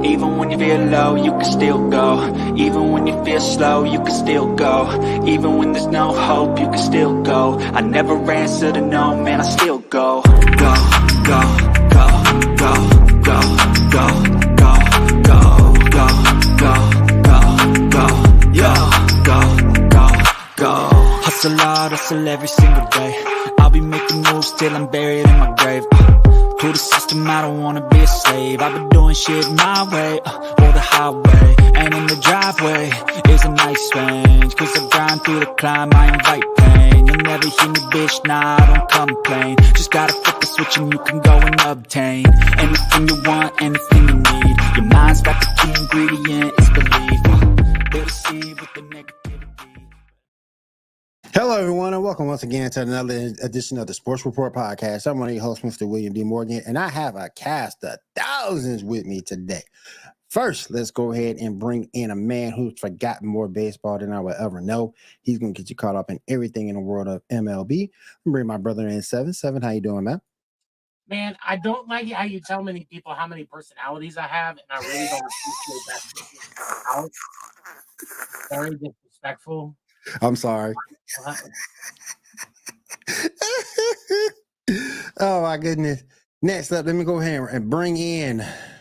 Even when you feel low, you can still go. Even when you feel slow, you can still go. Even when there's no hope, you can still go. I never answer to no, man, I still go. Go, go, go, go, go, go, go, go, go, go, go, go. Hustle hard, hustle every single day. I'll be making moves till I'm buried in my grave. To the system, I don't wanna be a slave. I've been doing shit my way, or the highway. And in the driveway is a nice range. Cause I grind through the climb, I invite pain. You'll never hear me, bitch, nah, I don't complain. Just gotta flip the switch and you can go and obtain anything you want, anything you need. Your mind's got the key ingredient, it's belief. Build a seed with the negativity. Hello, everyone, and welcome once again to another edition of the Sports Report Podcast. I'm one of your hosts, Mr. William D. Morgan, and I have a cast of thousands with me today. First, let's go ahead and bring in a man who's forgotten more baseball than I will ever know. He's going to get you caught up in everything in the world of MLB. I'm bring my brother in, Seven. Seven, how you doing, man? Man, I don't like how you tell many people how many personalities I have, and I really don't appreciate that. Very disrespectful. I'm sorry. Oh, my goodness. Next up, let me go ahead and bring in,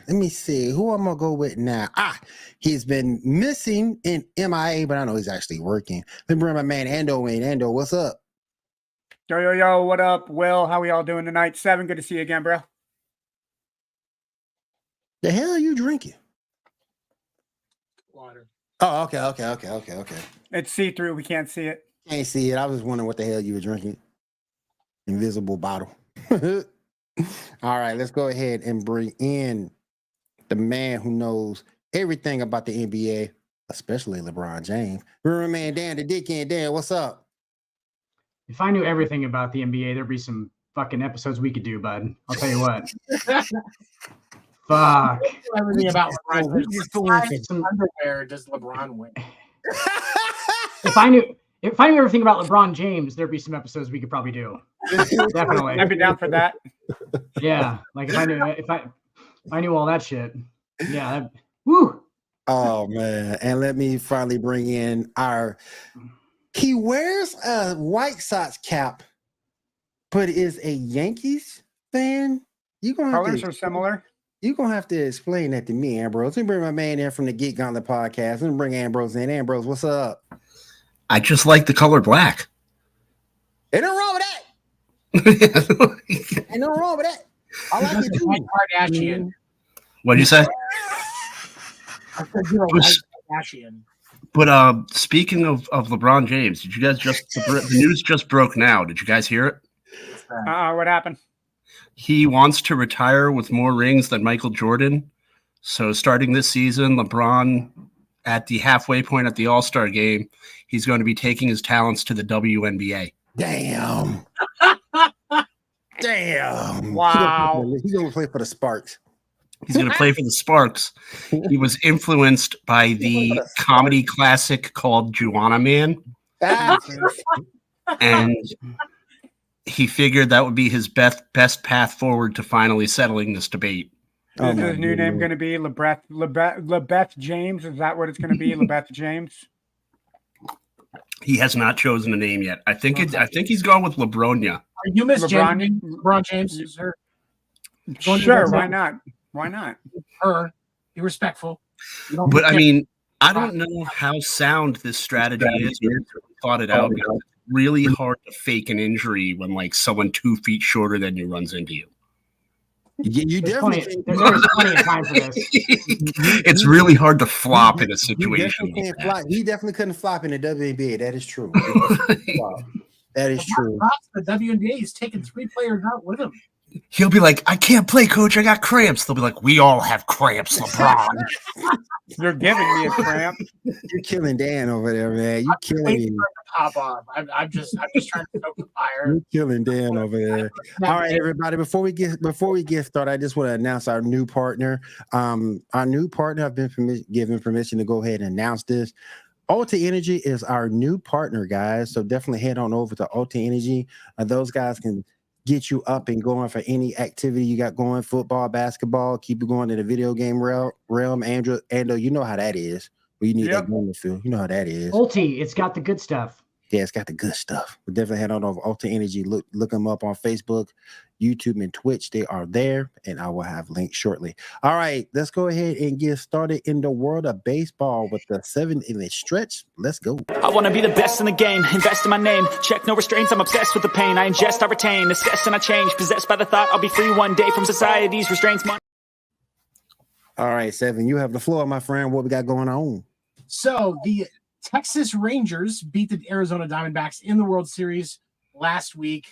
let me see, who I'm going to go with now. He's been missing in MIA, but I know he's actually working. Let me bring my man Ando in. Ando, what's up? Yo, what up, Will? How we all doing tonight? Seven, good to see you again, bro. The hell are you drinking? Water. Oh, okay. It's see-through. We can't see it. Can't see it. I was wondering what the hell you were drinking. Invisible bottle. All right, let's go ahead and bring in the man who knows everything about the NBA, especially LeBron James. Remember, man, Dan the Dickhead. Dan, what's up? If I knew everything about the NBA, there'd be some fucking episodes we could do, bud. I'll tell you what. Fuck. Everything about LeBron. Just going for Some underwear does LeBron win? If I knew everything about LeBron James, there'd be some episodes we could probably do. Definitely. I'd be down for that. Yeah, like if I knew all that shit. Yeah. Woo. Oh man! And let me finally bring in He wears a White Sox cap, but is a Yankees fan. Colors are similar. You're going to have to explain that to me, Ambrose. Let me bring my man in from the Geek Gauntlet podcast. Let me bring Ambrose in. Ambrose, what's up? I just like the color black. Ain't nothing wrong with that. Ain't nothing wrong with that. I like it too. Kardashian. What'd you say? I said you're a white Kardashian. But speaking of LeBron James, did you guys the news just broke now? Did you guys hear it? What happened? He wants to retire with more rings than Michael Jordan. So starting this season, LeBron at the halfway point at the All-Star game, he's going to be taking his talents to the WNBA. Damn. Damn. Wow. He's going to play for the Sparks. He's going to play for the Sparks. He was influenced by the comedy classic called Juwanna Mann. And he figured that would be his best path forward to finally settling this debate. Is his new name going to be Lebeth James? Is that what it's going to be, Lebeth James? He has not chosen a name yet. I think he's going with LeBronia. Are you misgendering LeBron James? Sir? Sure, why not? Why not? Her, be respectful. But I mean, I don't know how sound this strategy is. We thought it out. Because it's really hard to fake an injury when like someone 2 feet shorter than you runs into you. You definitely there's plenty of time for this. It's really hard to flop in a situation. He definitely couldn't flop in the WNBA. That is true. That is true. The WNBA is taking 3 players out with him. He'll be like, I can't play, coach. I got cramps. They'll be like, we all have cramps, LeBron. You're giving me a cramp. You're killing Dan over there, man. You're killing me. Pop off. I'm just trying to stoke the fire. You're killing Dan over there. All right, everybody. Before we get started, I just want to announce our new partner. Our new partner. I've been given permission to go ahead and announce this. Alta Energy is our new partner, guys. So definitely head on over to Alta Energy. Those guys can get you up and going for any activity you got going, football, basketball, keep you going in the video game realm. Andrew, you know how that is. When you need that game to feel. You know how that is. Ulti, it's got the good stuff. Yeah, it's got the good stuff. We definitely head on over Ultra Energy. Look them up on Facebook, YouTube, and Twitch. They are there, and I will have links shortly. All right, let's go ahead and get started in the world of baseball with the 7-inning stretch. Let's go. I want to be the best in the game, invest in my name, check no restraints, I'm obsessed with the pain, I ingest, I retain, assess and I change, possessed by the thought I'll be free one day from society's restraints. All right, 7, you have the floor, my friend. What we got going on? So the Texas Rangers beat the Arizona Diamondbacks in the World Series last week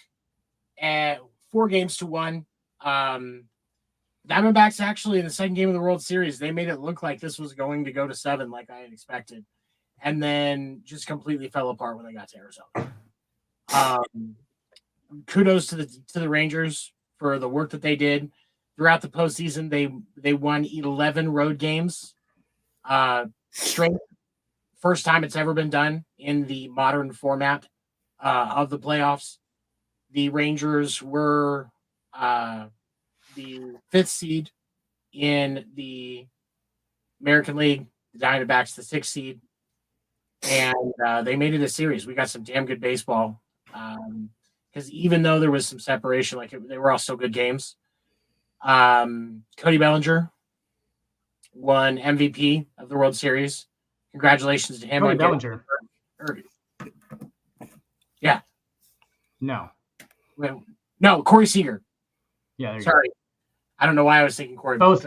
at 4-1. Diamondbacks actually in the second game of the World Series, they made it look like this was going to go to 7 like I had expected, and then just completely fell apart when they got to Arizona. Kudos to the Rangers for the work that they did throughout the postseason. They won 11 road games straight. First time it's ever been done in the modern format of the playoffs. The Rangers were the 5th seed in the American League. The Diamondbacks, the 6th seed. And they made it a series. We got some damn good baseball. Because even though there was some separation, they were all still good games. Cody Bellinger won MVP of the World Series. Congratulations to him. Cody Bellinger. Yeah. No, Corey Seager. Yeah. Sorry. I don't know why I was thinking Corey. Both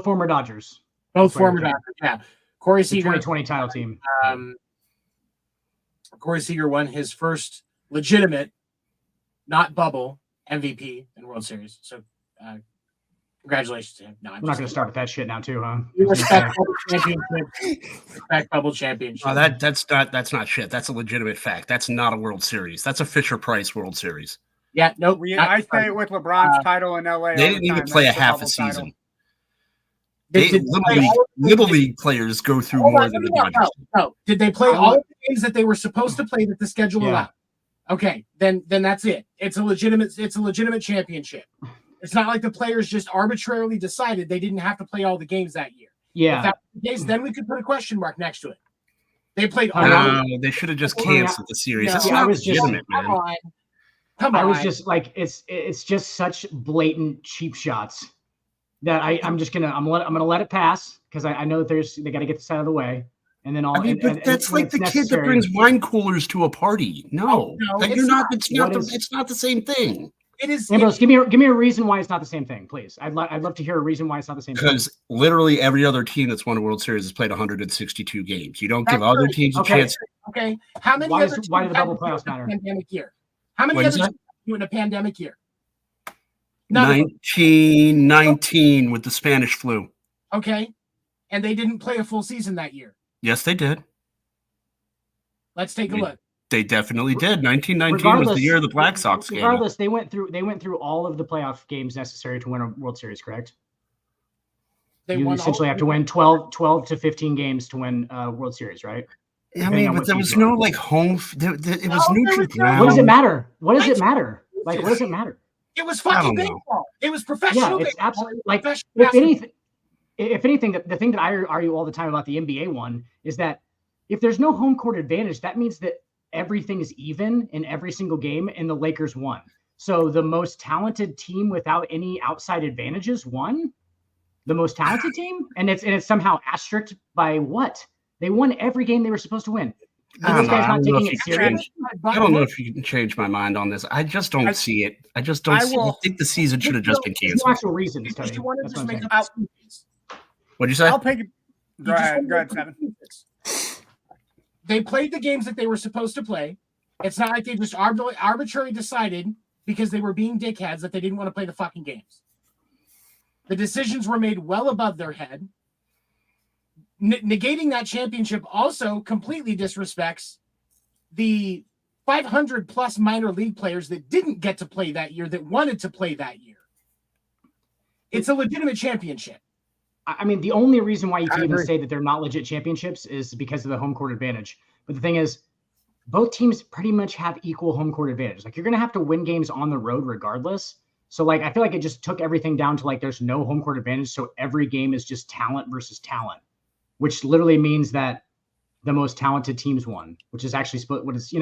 former Dodgers. Both former Dodgers. Yeah. Corey Seager. 2020 title team. Corey Seager won his first legitimate, not bubble, MVP in World Series. So, congratulations to him. No, We're not going to start with that shit now, too, huh? You respect bubble championship. Respect bubble championship. Oh, that's not shit. That's a legitimate fact. That's not a World Series. That's a Fisher Price World Series. Yeah, no. I say it with LeBron's title in LA. They didn't even play a half a season. Little League players go through more than the Dodgers. No. Did they play all the games that they were supposed to play that the schedule allowed? Okay, then that's it. It's a legitimate championship. It's not like the players just arbitrarily decided they didn't have to play all the games that year. Yeah. If that was the case, then we could put a question mark next to it. They played all. No, they should have just canceled the series. That's not legitimate, man. Come on. I was just like, it's just such blatant cheap shots that I'm gonna let it pass because I know that they got to get this out of the way, and then that's like the kid that brings wine coolers to a party. No, it's not the same thing. It is. Ambrose, give me a reason why it's not the same thing, please. I'd love to hear a reason why it's not the same thing. Because literally every other team that's won a World Series has played 162 games. You don't give other teams a chance. Okay, how many? Why do the bubble playoffs matter? Pandemic year. How many other teams in a pandemic year? 1919 with the Spanish flu. Okay, and they didn't play a full season that year. Yes, they did. Let's take a look. They definitely did. 1919 was the year of the Black Sox game. Regardless, they went through all of the playoff games necessary to win a World Series, correct? You essentially have to win 12 to 15 games to win a World Series, right? I mean, but there was no home. It was neutral ground. What does it matter? What does it matter? What does it matter? It was fucking baseball. It was professional. Yeah, it's absolutely like if anything, the thing that I argue all the time about the NBA one is that if there's no home court advantage, that means that everything is even in every single game, and the Lakers won. So the most talented team without any outside advantages won. The most talented team, and it's somehow asterisked by what? They won every game they were supposed to win. I don't know if you can change my mind on this. I just don't see it. I just don't I think the season should have just been canceled. No actual reasons, Tony. What'd you say? I'll pick it. Go ahead, Seven. They played the games that they were supposed to play. It's not like they just arbitrarily decided because they were being dickheads that they didn't want to play the fucking games. The decisions were made well above their head. Negating that championship also completely disrespects the 500 plus minor league players that didn't get to play that year, that wanted to play that year. It's a legitimate championship. I mean, the only reason why you can even say that they're not legit championships is because of the home court advantage. But the thing is, both teams pretty much have equal home court advantage. Like you're going to have to win games on the road regardless. So like I feel like it just took everything down to like there's no home court advantage, so every game is just talent versus talent, which literally means that the most talented teams won, which is actually split. What is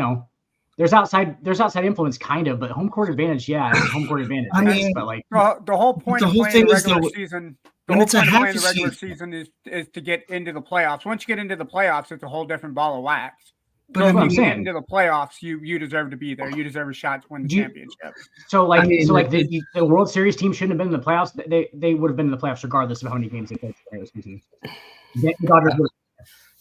there's outside influence kind of, but home court advantage, yeah, it's home court advantage. I mean, but like the whole point of playing the regular season. The when whole it's a point of half playing the a regular season- season is to get into the playoffs. Once you get into the playoffs, it's a whole different ball of wax. But So I if mean, you get saying. into the playoffs, you deserve to be there. You deserve a shot to win the Do you- championship. so like I mean, the World Series team shouldn't have been in the playoffs. They would have been in the playoffs regardless of how many games they played. The Dodgers would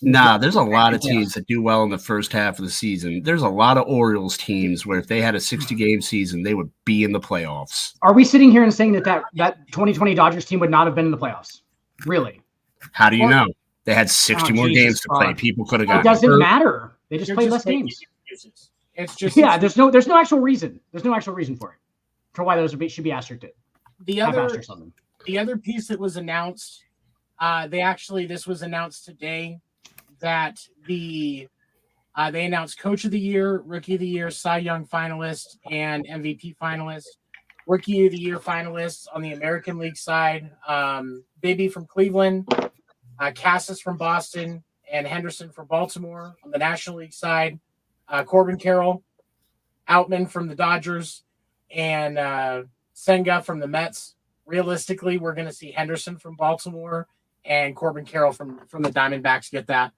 Nah, there's a lot of teams that do well in the first half of the season. There's a lot of Orioles teams where if they had a 60-game season, they would be in the playoffs. Are we sitting here and saying that 2020 Dodgers team would not have been in the playoffs? Really? How do you know? They had 60 more Jesus games to play. fuck. People could have It gotten doesn't hurt. matter. They just You're played just less making games. excuses. It's just Yeah, there's no actual reason. There's no actual reason for it. For why those should be asterisked. the Half other asterisk on them. the other piece that was announced. This was announced today that they announced Coach of the Year, Rookie of the Year, Cy Young finalist, and MVP finalist. Rookie of the Year finalists on the American League side: Bibby from Cleveland, Cassis from Boston, and Henderson from Baltimore. On the National League side, Corbin Carroll, Outman from the Dodgers, and Senga from the Mets. Realistically, we're going to see Henderson from Baltimore and Corbin Carroll from the Diamondbacks get that.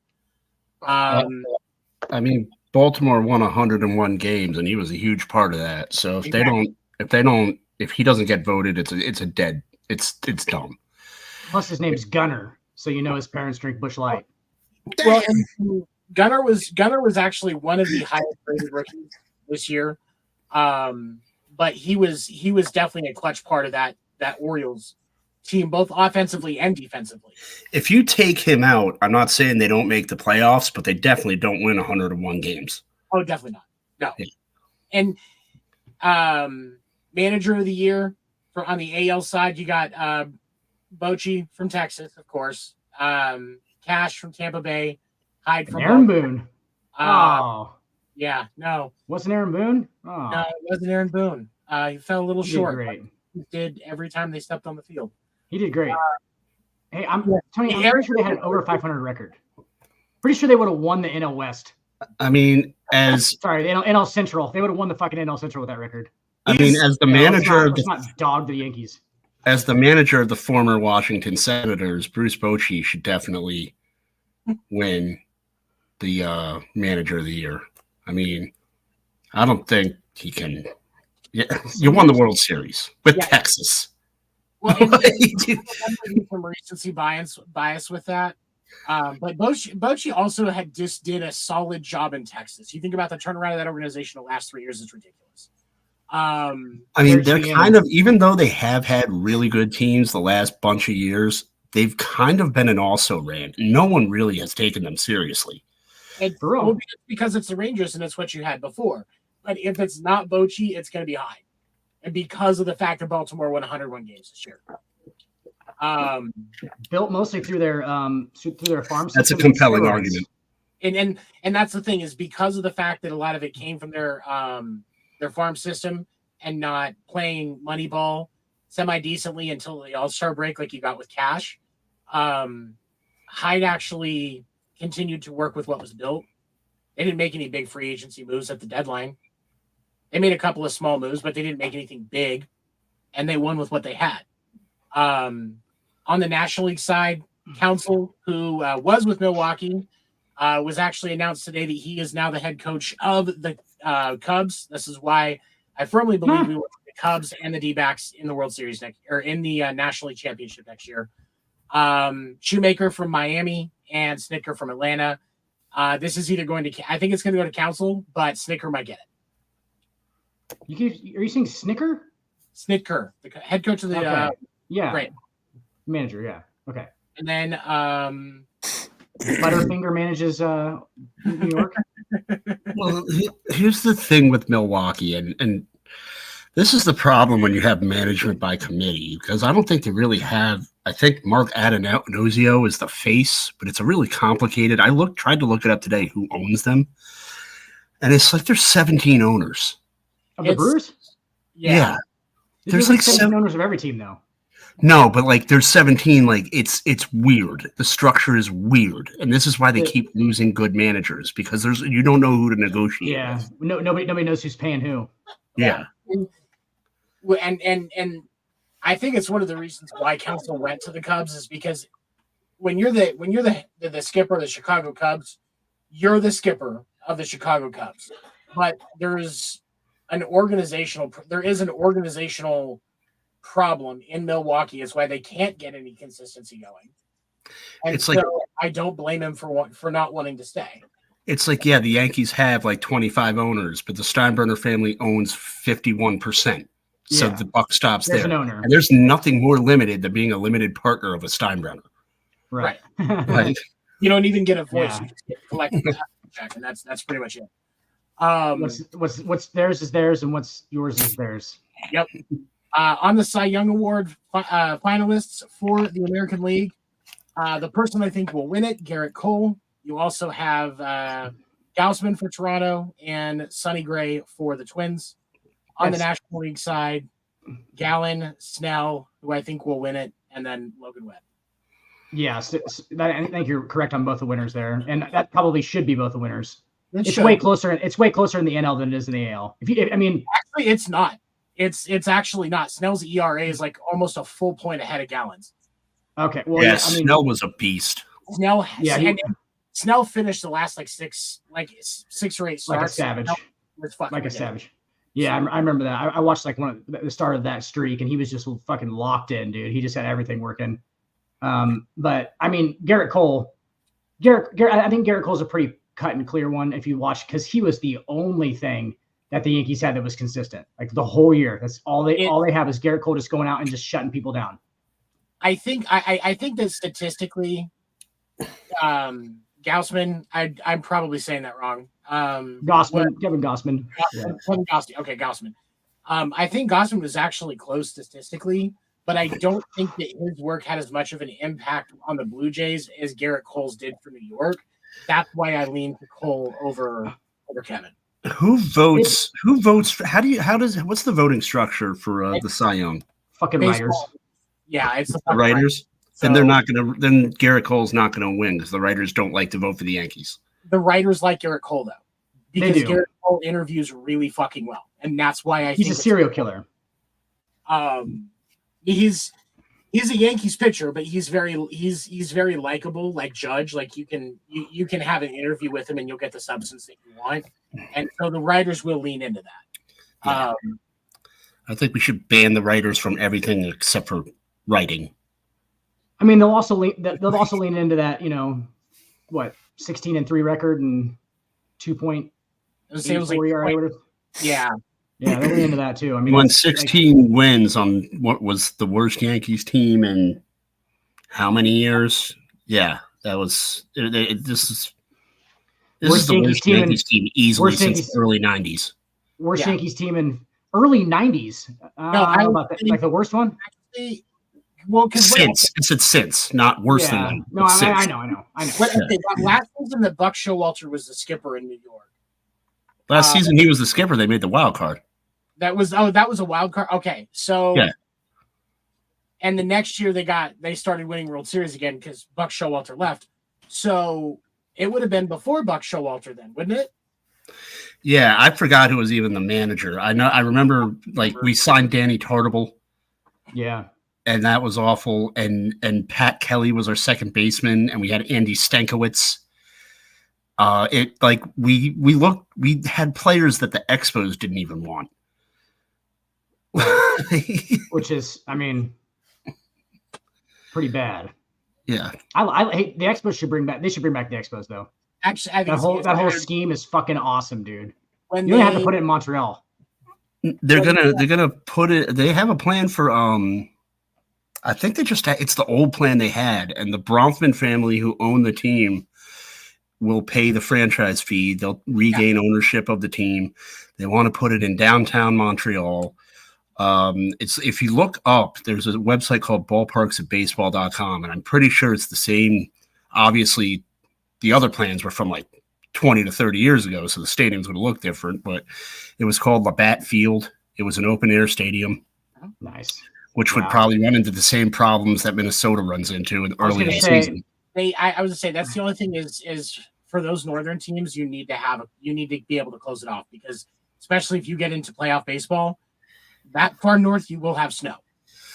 I mean, Baltimore won 101 games, and he was a huge part of that. So if he doesn't get voted, it's dumb. Plus, his name's Gunner, so you know his parents drink Busch Light. Well, and Gunnar was actually one of the highest rated rookies this year, but he was definitely a clutch part of that Orioles team, both offensively and defensively. If you take him out, I'm not saying they don't make the playoffs, but they definitely don't win 101 games. Oh, definitely not. No. Yeah. And manager of the year on the AL side, you got Bochy from Texas, of course. Cash from Tampa Bay. Hyde from Aaron Baltimore. Boone. Yeah, no. Wasn't Aaron Boone? Oh, No, it wasn't Aaron Boone. He fell a little he did short. great. He did every time they stepped on the field. He did great. Hey, Tony, I'm Aaron- pretty sure they had an over 500 record. Pretty sure they would have won the NL West. I mean, as Sorry, the NL Central. They would have won the fucking NL Central with that record. as the manager of let's not dog the Yankees. as the manager of the former Washington Senators, Bruce Bochy should definitely win the manager of the year. I mean, I don't think he can. Yeah, you won the World Series with Yeah. Texas. Well, and What do you do? definitely some recency bias with that. But Bochy also did a solid job in Texas. You think about the turnaround of that organization the last 3 years is ridiculous. I mean, they're GM. kind of, even though they have had really good teams the last bunch of years, they've kind of been an also-ran. No one really has taken them seriously. And For real. well, because it's the Rangers and it's what you had before. But if it's not Bochy, it's going to be Hyde. And because of the fact that Baltimore won 101 games this year. Built mostly through their farm system. That's a and compelling steroids. argument. And that's the thing, is because of the fact that a lot of it came from their farm system and not playing money ball semi-decently until the All-Star break like you got with Cash. Hyde actually continued to work with what was built. They didn't make any big free agency moves at the deadline. They made a couple of small moves, but they didn't make anything big, and they won with what they had. On the National League side, Council, who was with Milwaukee, was actually announced today that he is now the head coach of the Cubs. This is why I firmly believe we will see the Cubs and the D-backs in the World Series in the National League Championship next year. Shoemaker from Miami and Snitker from Atlanta. This is either going to, I think it's going to go to Council, but Snitker might get it. Are you saying Snicker? Snitker, the head coach of the Okay. Yeah. Right. Manager, yeah. Okay. and then Butterfinger manages New York. Well, here's the thing with Milwaukee, and this is the problem when you have management by committee, because I don't think they really have. I think Mark Adanozio is the face, but it's a really complicated. Tried to look it up today who owns them, And it's like there's 17 owners. Of the It's- Brewers? Yeah. There's There's like like 17 owners of every team, though. No, but like there's 17. Like it's weird. The structure is weird, and this is why they The- keep losing good managers because you don't know who to negotiate. Yeah. with. Nobody knows who's paying who. Yeah. And I think it's one of the reasons why Council went to the Cubs is because when you're the skipper of the Chicago Cubs, you're the skipper of the Chicago Cubs. But there is an organizational problem in Milwaukee. Is why they can't get any consistency going. And It's so like- I don't blame him for not wanting to stay. It's like, yeah, the Yankees have like 25 owners, but the Steinbrenner family owns 51%. So Yeah. the buck stops There's there. an owner. And there's nothing more limited than being a limited partner of a Steinbrenner. Right. Like, You don't even get a voice. Yeah. You just get collective check, and that's pretty much it. What's theirs is theirs, and what's yours is theirs. On the Cy Young Award finalists for the American League, the person I think will win it, Garrett Cole. You also have Gausman for Toronto and Sonny Gray for the Twins. On the Yes. National League side, Gallen, Snell, who I think will win it, and then Logan Webb. Yeah, I think you're correct on both the winners there, and that probably should be both the winners. It It's should. way closer. It's way closer in the NL than it is in the AL. Actually, it's not. It's actually not. Snell's ERA is like almost a full point ahead of Gallen's. okay. Well, yeah, yeah, Snell was a beast. Snell, Yeah, and Snell finished the last six or eight like a starts. savage, Snell was fucking like a ridiculous. savage. Yeah, I remember that. I watched like the start of that streak, and he was just fucking locked in, dude. He just had everything working. But I mean, Garrett Cole, I think Garrett Cole's a pretty cut and clear one if you watch, because he was the only thing that the Yankees had that was consistent, like the whole year. That's all they have is Garrett Cole just going out and just shutting people down. I think that statistically, Gausman, I'm probably saying that wrong. Kevin Gossman. Yeah. Gausman. I think Gausman was actually close statistically, but I don't think that his work had as much of an impact on the Blue Jays as Garrett Cole's did for New York. That's why I lean to Cole over Kevin. Who votes? What's the voting structure for the Cy Young? Fucking Baseball. writers. Yeah, it's the The writers? So, Then Garrett Cole's not gonna win because the writers don't like to vote for the Yankees. the writers like Garrett Cole though, because do. Garrett Cole interviews really fucking well, and that's why He's a serial killer. He's a Yankees pitcher, but he's very likable, like Judge. Like you can have an interview with him and you'll get the substance that you want, and so the writers will lean into that. Yeah. I think we should ban the writers from everything except for writing. I mean, they'll also lean into that, 16-3 record and 2.84 It was like, ERA. Whatever. yeah, Yeah, they'll lean into that too. I mean, Won it's like- 16 wins on what was the worst Yankees team in how many years? Yeah, that was this is Worst the Yankees worst team in- Yankees team easily worst since Yankees- the early 90s. worst Yeah. Yankees team in early 90s. I don't know about that. think- Like the worst one? well, because Since I said since, not worse Yeah. than No, since. I know. last season that Buck Showalter was the skipper in New York. Last season he was the skipper. They made the wild card. That was a wild card. Okay, so Yeah. And the next year they started winning World Series again because Buck Showalter left. So it would have been before Buck Showalter then, wouldn't it? Yeah, I forgot who was even the manager. I remember like we signed Danny Tartable, Yeah. and that was awful. And Pat Kelly was our second baseman, and we had Andy Stankiewicz. We had players that the Expos didn't even want. Which is, I mean, pretty bad. Yeah, I hate the Expos should bring back. They should bring back the Expos though. Actually, I think That whole scheme is fucking awesome, dude. when You don't have to put it in Montreal. they're gonna put it. They have a plan for I think it's the old plan they had, and the Bronfman family who own the team will pay the franchise fee. They'll regain ownership of the team. They want to put it in downtown Montreal. It's if you look up, there's a website called ballparksofbaseball.com, and I'm pretty sure it's the same. Obviously, the other plans were from like 20 to 30 years ago, so the stadiums would look different, but it was called Labatt Field. It was an open air stadium, Nice. which would probably run into the same problems that Minnesota runs into in early in the season. I was gonna say that's the only thing is for those northern teams, you need to be able to close it off, because especially if you get into playoff baseball, that far north you will have snow.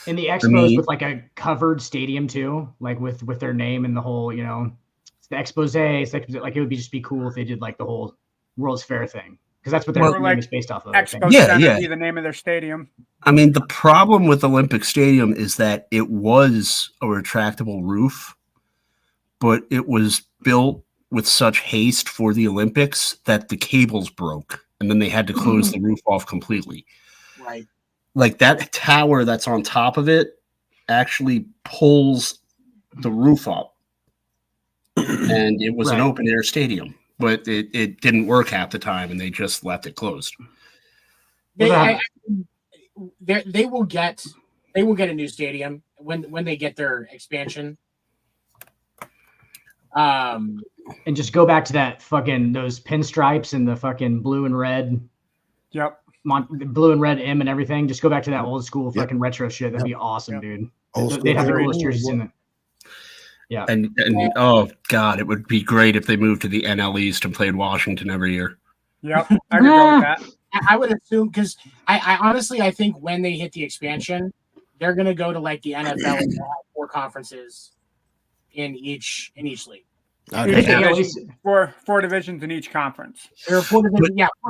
And the Expos with like a covered stadium too, like with their name and the whole, it's the Expose. It's like it would just be cool if they did like the whole World's Fair thing, because that's what their name is based off of. Expo Center be the name of their stadium. I mean, the problem with Olympic Stadium is that it was a retractable roof, but it was built with such haste for the Olympics that the cables broke, and then they had to close the roof off completely. Right. Like that tower that's on top of it actually pulls the roof up, and it was an open air stadium, but it didn't work half the time, and they just left it closed. They will get a new stadium when they get their expansion. And just go back to that fucking those pinstripes and the fucking blue and red. Yep. Blue and red M and everything. Just go back to that old school fucking retro shit. That'd be awesome, dude. They'd have the coolest jerseys in it. Yeah. And oh god, it would be great if they moved to the NL East and played Washington every year. Yep. I could go with that. I would assume, because I honestly I think when they hit the expansion, they're gonna go to like the NFL and have 4 conferences in each league. Four divisions in each conference. There are 4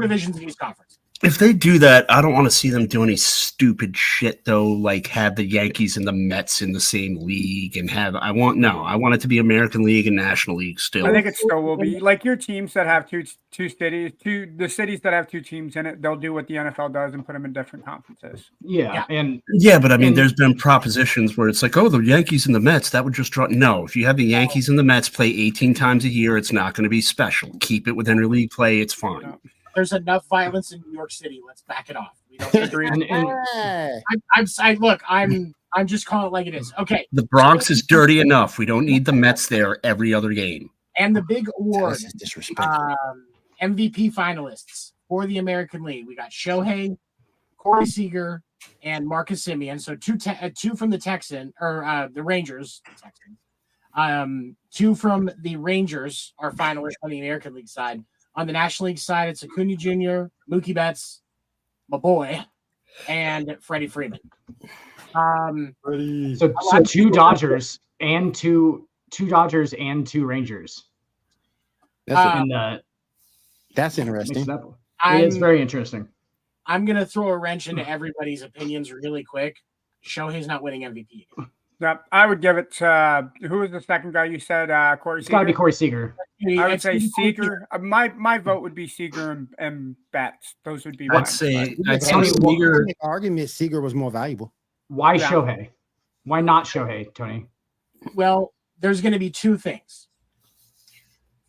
divisions in each conference. If they do that, I don't want to see them do any stupid shit though, like have the Yankees and the Mets in the same league and I want it to be American League and National League still. I think it still will be like your teams that have two cities, the cities that have 2 teams in it. They'll do what the NFL does and put them in different conferences. But I mean, there's been propositions where it's like, oh, the Yankees and the Mets, that would just draw. No, if you have the Yankees and the Mets play 18 times a year, it's not going to be special. Keep it within your league play. It's fine. Yeah. There's enough violence in New York City. Let's back it off. We don't agree. I'm just calling it like it is. Okay. The Bronx is dirty enough. We don't need the Mets there every other game. And the big award, disrespectful. MVP finalists for the American League. We got Shohei, Corey Seager, and Marcus Semien. So two from the the Rangers. 2 from the Rangers are finalists on the American League side. On the National League side, it's Acuna Jr., Mookie Betts, my boy, and Freddie Freeman. So 2 Dodgers and 2 Rangers. That's interesting. It's very interesting. I'm gonna throw a wrench into everybody's opinions really quick. Shohei's not winning MVP. Yep, I would give it to who was the second guy you said? Corey Seager. It's got to be Corey Seager. I would say Seager. My vote would be Seager and Betts. Those would be mine. I'd say Seager. Argument Seager was more valuable. Why Shohei? Why not Shohei, Tony? Well, there's going to be 2 things.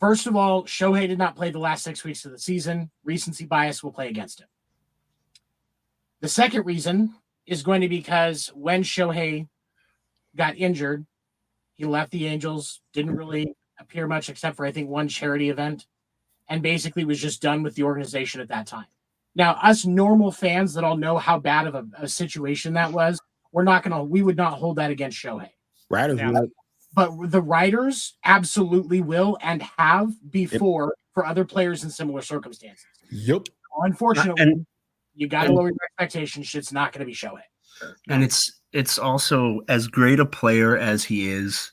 First of all, Shohei did not play the last 6 weeks of the season. Recency bias will play against him. The second reason is going to be because when Shohei got injured, he left the Angels, didn't really appear much except for I think 1 charity event, and basically was just done with the organization at that time. Now, us normal fans that all know how bad of a situation that was, we would not hold that against Shohei. Writers would. But the writers absolutely will and have before for other players in similar circumstances. Yep. Unfortunately, you got to lower your expectations. It's not going to be Shohei. And it's also, as great a player as he is,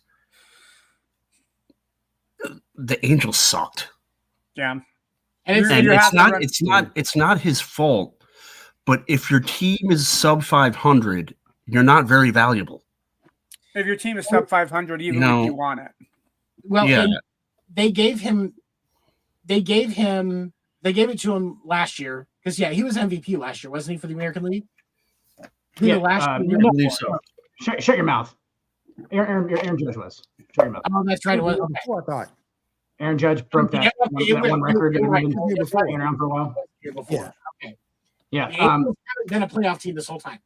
the Angels sucked. Yeah. And it's not his fault. But if your team is sub 500, you're not very valuable. If your team is sub 500, even if you want it. Well, yeah. They gave it to him last year because he was MVP last year, wasn't he, for the American League? Yeah, I believe so. Shut your mouth. Aaron Judge was. Shut your mouth. Oh, that's right. It was. Okay. Before I thought. Aaron Judge broke that one record. Been around for a while. Yeah. Okay. Yeah. The Angels haven't been a playoff team this whole time.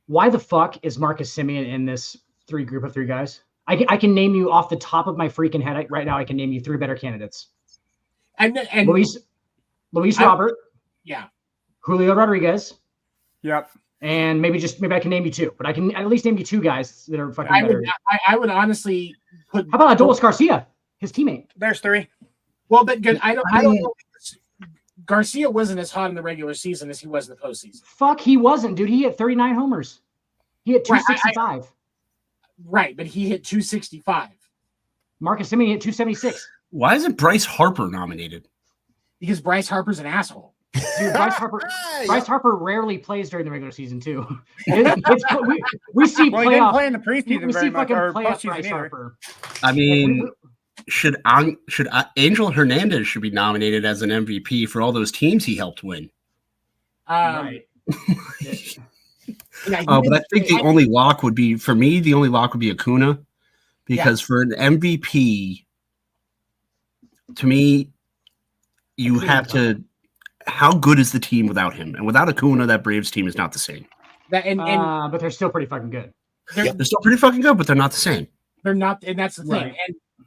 Why the fuck is Marcus Semien in this group of 3 guys? I can name you off the top of my freaking head right now. I can name you 3 better candidates. And Luis I- Robert, yeah, Julio Rodriguez, Yep. and maybe I can name you two, but I can at least name you two guys that are fucking I better. would I would honestly put. How about Adolis Garcia, his teammate? There's three. Well, but good. I don't know. Garcia wasn't as hot in the regular season as he was in the postseason. Fuck, he wasn't, dude. He hit 39 homers. He hit Right, 265. Right, but he hit 265 Marcus Semien hit 276. Why isn't Bryce Harper nominated? because Bryce Harper's an asshole. Dude, Bryce Harper. Hey, Bryce Harper rarely plays during the regular season too. We see Well, he didn't playoff. play in the preseason We very see much, fucking or playoff postseason Bryce either. Harper. I mean, should Angel Hernandez should be nominated as an MVP for all those teams he helped win? Right. Yeah, But I think the only lock would be for me. The only lock would be Acuna, because for an MVP, to me, you have to. How good is the team without him? And without Acuna, that Braves team is not the same. that and But they're still pretty fucking good. they're, They're still pretty fucking good, but they're not the same. they're not, and that's the thing. Right.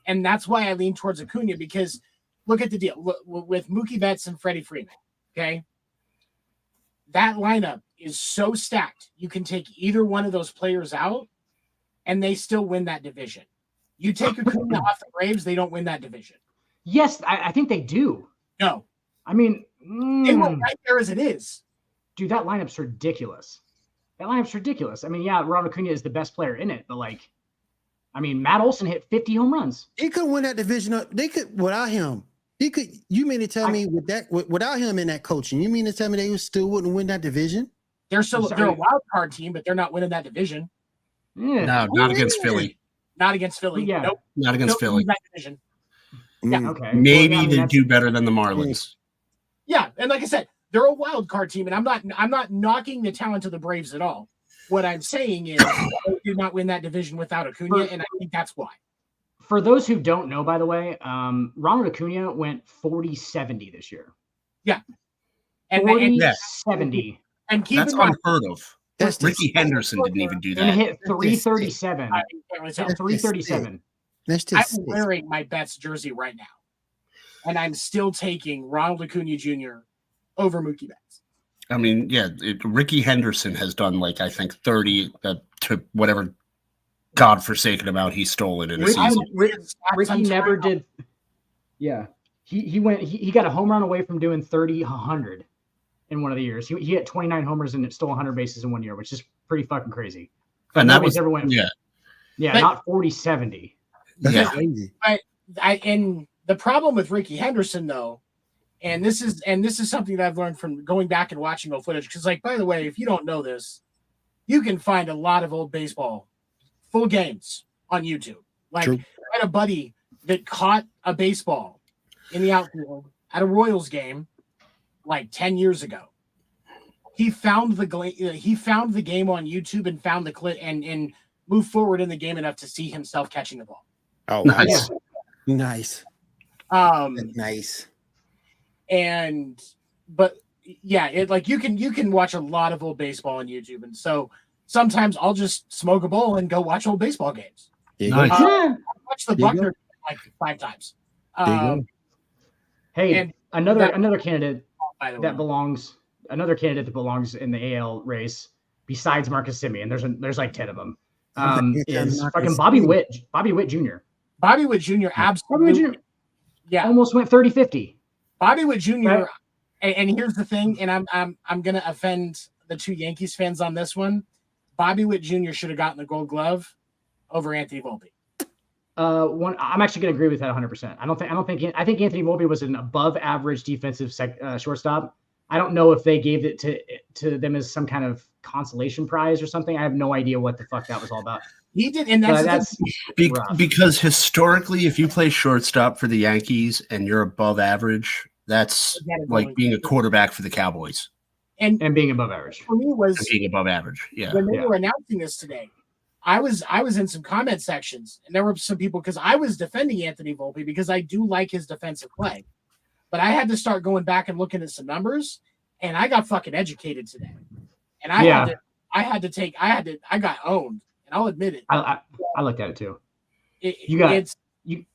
And that's why I lean towards Acuna, because look at the deal with Mookie Betts and Freddie Freeman. Okay, that lineup is so stacked. You can take either one of those players out, and they still win that division. You take Acuna off the Braves, they don't win that division. Yes, I think they do. No, I mean, they were right there as it is. dude, that lineup's ridiculous. That lineup's ridiculous. I mean, yeah, Ronald Acuna is the best player in it, but like, I mean, Matt Olson hit 50 home runs. He could win that division. They could without him. He could. You mean to tell me without him in that coaching? You mean to tell me they still wouldn't win that division? They're a Sorry. wild card team, but they're not winning that division. Yeah. No, not against Philly. Not against Philly. Yeah. Nope. Not against Nope, Philly. that division. Yeah. Mm. Okay. Maybe Well, I mean, they that's- do better than the Marlins. Yeah, and like I said, they're a wild card team, and I'm not knocking the talent of the Braves at all. What I'm saying is they did not win that division without Acuna, and I think that's why. For those who don't know, by the way, Ronald Acuna went 40-70 this year. And 40-70. and keep That's in mind, unheard of. That's Ricky Henderson didn't even do And that. hit 337. I can't really tell. 337. That's I'm just wearing my Betts jersey right now, and I'm still taking Ronald Acuna Jr. over Mookie Betts. I mean, yeah, Ricky Henderson has done like I think 30 to whatever godforsaken amount he's stolen in a Ricky- season. Ricky never did. Yeah. He got a home run away from doing 30-100 in one of the years. He hit 29 homers and stole 100 bases in 1 year, which is pretty fucking crazy. And that Nobody's was ever went. yeah, Yeah, But- not 40-70. that's yeah. crazy. And the problem with Ricky Henderson, though, and this is something that I've learned from going back and watching old footage. Because, like, by the way, if you don't know this, you can find a lot of old baseball full games on YouTube. Like, True. I had a buddy that caught a baseball in the outfield at a Royals game like 10 years ago. He found the game on YouTube and found the clip and moved forward in the game enough to see himself catching the ball. Oh, Nice. nice, nice. But yeah, it like you can watch a lot of old baseball on YouTube, and so sometimes I'll just smoke a bowl and go watch old baseball games. There you Nice. go. I watched the There you Buckner like 5 times. There you go. Hey, And another candidate By the way, that belongs in the AL race besides Marcus Semien. There's like 10 of them. Is Marcus fucking Bobby Semien. Witt. Bobby Witt Jr. Bobby Witt Jr. Bobby Witt absolutely, Jr. yeah. almost went 30-50. Bobby Witt Jr. Right. And here's the thing, and I'm gonna offend the 2 Yankees fans on this one. Bobby Witt Jr. should have gotten the Gold Glove over Anthony Volpe. I'm actually going to agree with that 100%. I think Anthony Volpe was an above average defensive shortstop. I don't know if they gave it to them as some kind of consolation prize or something. I have no idea what the fuck that was all about. He did, and that's rough. Because historically, if you play shortstop for the Yankees and you're above average, that's like being a quarterback for the Cowboys and and being above average. for me was and being above average. Yeah. when they Yeah. were announcing this today. I was in some comment sections, and there were some people because I was defending Anthony Volpe because I do like his defensive play, but I had to start going back and looking at some numbers, and I got fucking educated today, and I got owned, and I'll admit it. I looked at it too. It- You got- it's you-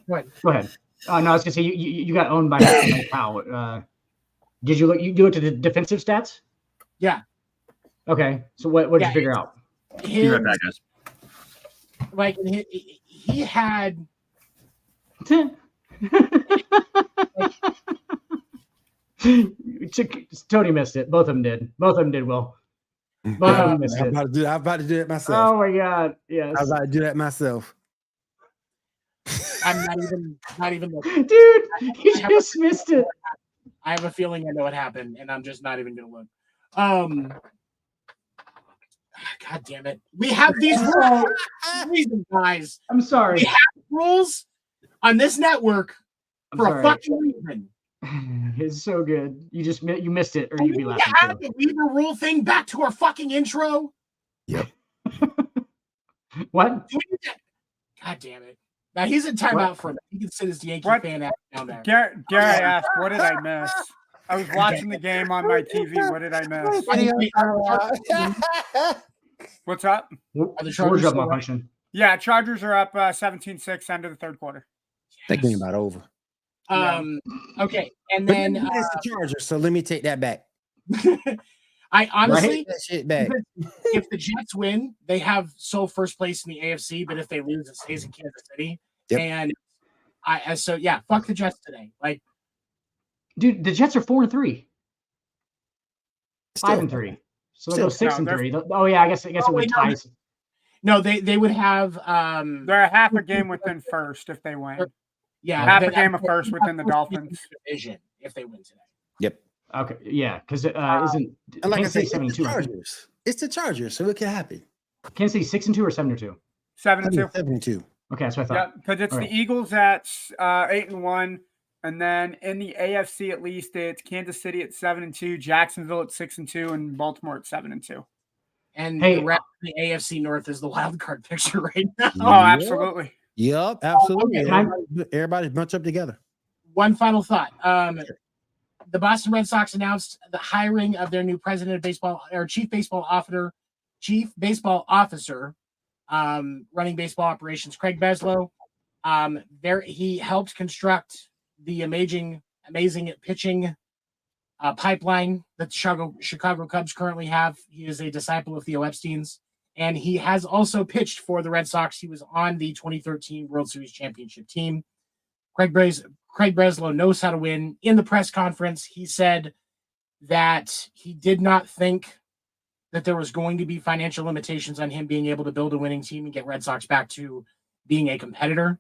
go ahead. Go ahead. Oh no, I was gonna say you got owned by Powell. Did you look? You do it to the defensive stats? Yeah. Okay. So what did you figure out? Be right back, guys. Like he had. Tony missed it. Both of them did. Both of them did well. Both of them missed I'm it. about to do it myself. Oh my god! Yes. I'm about to do that myself. I'm not even looking. Dude, you just missed it. I have a feeling I know what happened, and I'm just not even gonna look. God damn it. We have these rules, guys. I'm sorry. We have rules on this network I'm for sorry. a fucking reason. It's so good. You missed it, or We you'd be need to laughing add the Weaver rule thing back to our fucking intro. What? Do we need to- God damn it. Now he's in timeout for a minute. He can sit his Yankee What? fan ass down there. Gary asked, "What did I miss?" I was watching the game on my TV. What did I miss? What's up? Are the Chargers Chargers up still my right? function. Yeah, Chargers are up 17-6 end of the third quarter. That game about over. Okay, and But then then it's the Chargers, so let me take that back. I honestly, Take that shit back. if the Jets win, they have sole first place in the AFC. But if they lose, it stays in Kansas City. Yep. And fuck the Jets today. Like, Dude, the Jets are 4-3, Still, 5-3. So they go Still. 6-3. Oh yeah, I guess it would wait, no, tie. no, they would have They're a half a game within first if they win. Half a game of first within the Dolphins. division if they win today. Yep. Okay, yeah, because isn't And like I Kansas said, City it's the 7-2? I think. Chargers. It's the Chargers, so it can happen. Kansas City 6-2 or 7-2? 7-2. 7-2. Okay, that's what I thought. Yeah, because it's All right. the Eagles at 8-1, and then in the AFC at least it's Kansas City at 7-2, Jacksonville at 6-2, and Baltimore at 7-2. And Hey, the rest of the AFC North is the wild card picture right now. Oh, absolutely. Yep, absolutely. Okay. Everybody's bunched up together. One final thought. The Boston Red Sox announced the hiring of their new president of baseball or chief baseball officer, running baseball operations, Craig Breslow. He helped construct the amazing pitching pipeline that the Chicago Cubs currently have. He is a disciple of Theo Epstein's, and he has also pitched for the Red Sox. He was on the 2013 World Series championship team. Craig Breslow knows how to win. In the press conference, he said that he did not think that there was going to be financial limitations on him being able to build a winning team and get Red Sox back to being a competitor.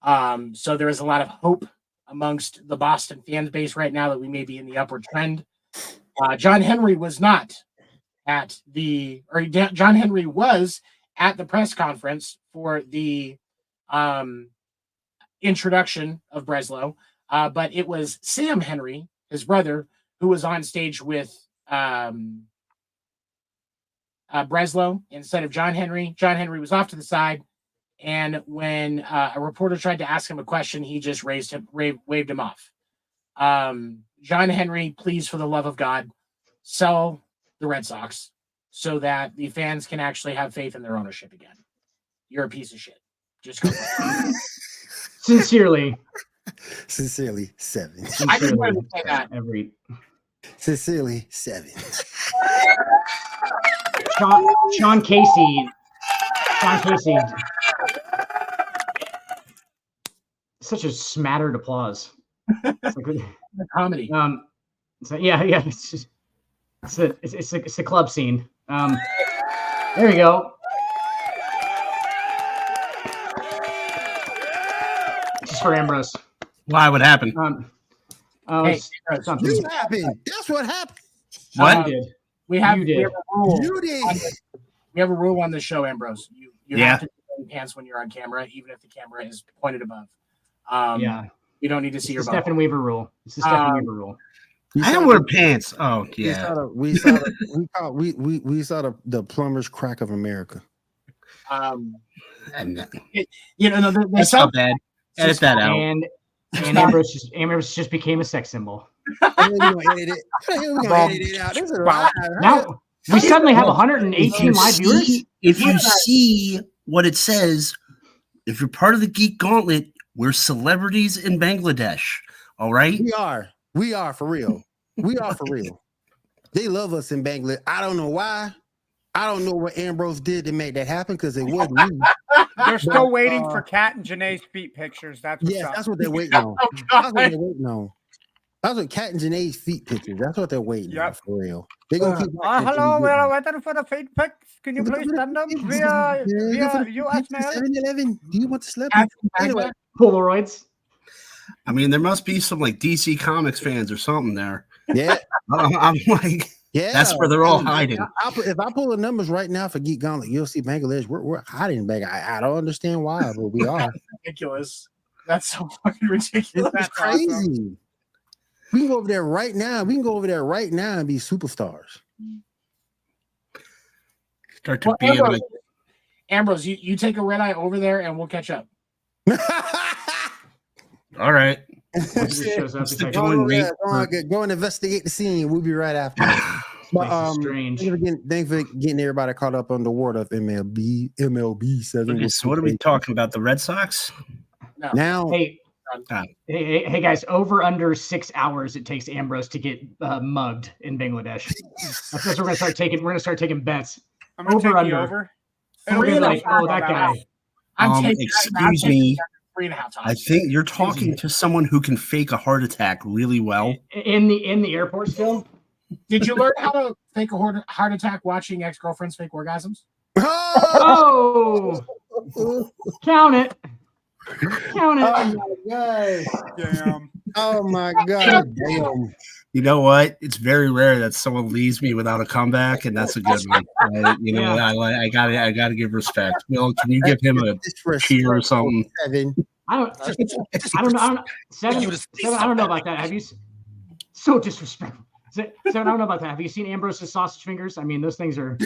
So there is a lot of hope amongst the Boston fan base right now that we may be in the upward trend. John Henry was at the press conference for the introduction of Breslow, but it was Sam Henry, his brother, who was on stage with Breslow instead of John Henry. John Henry was off to the side, and when a reporter tried to ask him a question, he just waved him off. John Henry, please, for the love of God, sell the Red Sox so that the fans can actually have faith in their ownership again. You're a piece of shit. Just go. Sincerely, 7. I just wanted to say that. Sincerely 7. Sean Casey. Such a smattered applause. It's like, Comedy. So yeah, it's a club scene. There we go. Just for Ambrose. Why? What happened? Hey, something. You happened. That's what happened. What? You did. We have You did. a rule. You did. We have a rule on the show, Ambrose. You Yeah. have to wear pants when you're on camera, even if the camera is pointed above. Yeah. You don't need to see your It's the butt. Stephen Weaver rule. It's the Stephen Weaver rule. I don't wear pants. Oh, yeah. We saw the plumber's crack of America. That's not bad. Edit that out. And Ambrose just became a sex symbol. How the hell we gonna edit it? How the hell we gonna edit it out? This is live. Now we suddenly have 118 live viewers. If you see what it says, if you're part of the Geek Gauntlet, We're celebrities in Bangladesh. All right. We are for real. We are for real. They love us in Bangladesh. I don't know why. I don't know what Ambrose did to make that happen because it wasn't me. They're still waiting for Kat and Janae's feet pictures. That's what's up. That's what they're waiting on. That's what they're waiting on. That's what Kat and Janae's feet pictures. That's what they're waiting on for real. They're gonna keep. Hello, we are waiting for the feet pics. Can you please stand up? We are US mail. 7-Eleven. Do you want to slap? Anyway, Polaroids. I mean, there must be some like DC Comics fans or something there. yeah, I'm like, yeah. that's where they're all hiding. If I pull the numbers right now for Geek Gauntlet, you'll see Bangladesh. We're hiding in Bangladesh. I don't understand why, but we are. Ridiculous. That's so fucking ridiculous. It's crazy. Awesome. We can go over there right now. We can go over there right now and be superstars. Start to be like, Ambrose, you take a red eye over there and we'll catch up. all right. Go and investigate the scene. We'll be right after. But, strange. Thanks for getting everybody caught up on the word of MLB 7. Okay, so what are we talking about? The Red Sox? No. Now, hey guys, over under 6 hours it takes Ambrose to get mugged in Bangladesh. That's what we're gonna start taking. We're gonna start taking bets. I'm gonna over take under. the over. We're gonna be like, oh, that guy. Excuse me. 3.5 times. I think you're talking to someone who can fake a heart attack really well. In the airport still. Did you learn how to fake a heart attack watching ex-girlfriends fake orgasms? Oh, count it. Count it. Oh my god! Damn. Oh my god! Damn. You know what? It's very rare that someone leaves me without a comeback, and that's a good one. I gotta give respect. Will, can you give him a cheer or something? I don't know. Seven, I don't know about that. Have you? So disrespectful. Seven, I don't know about that. Have you seen Ambrose's sausage fingers? I mean, those things are.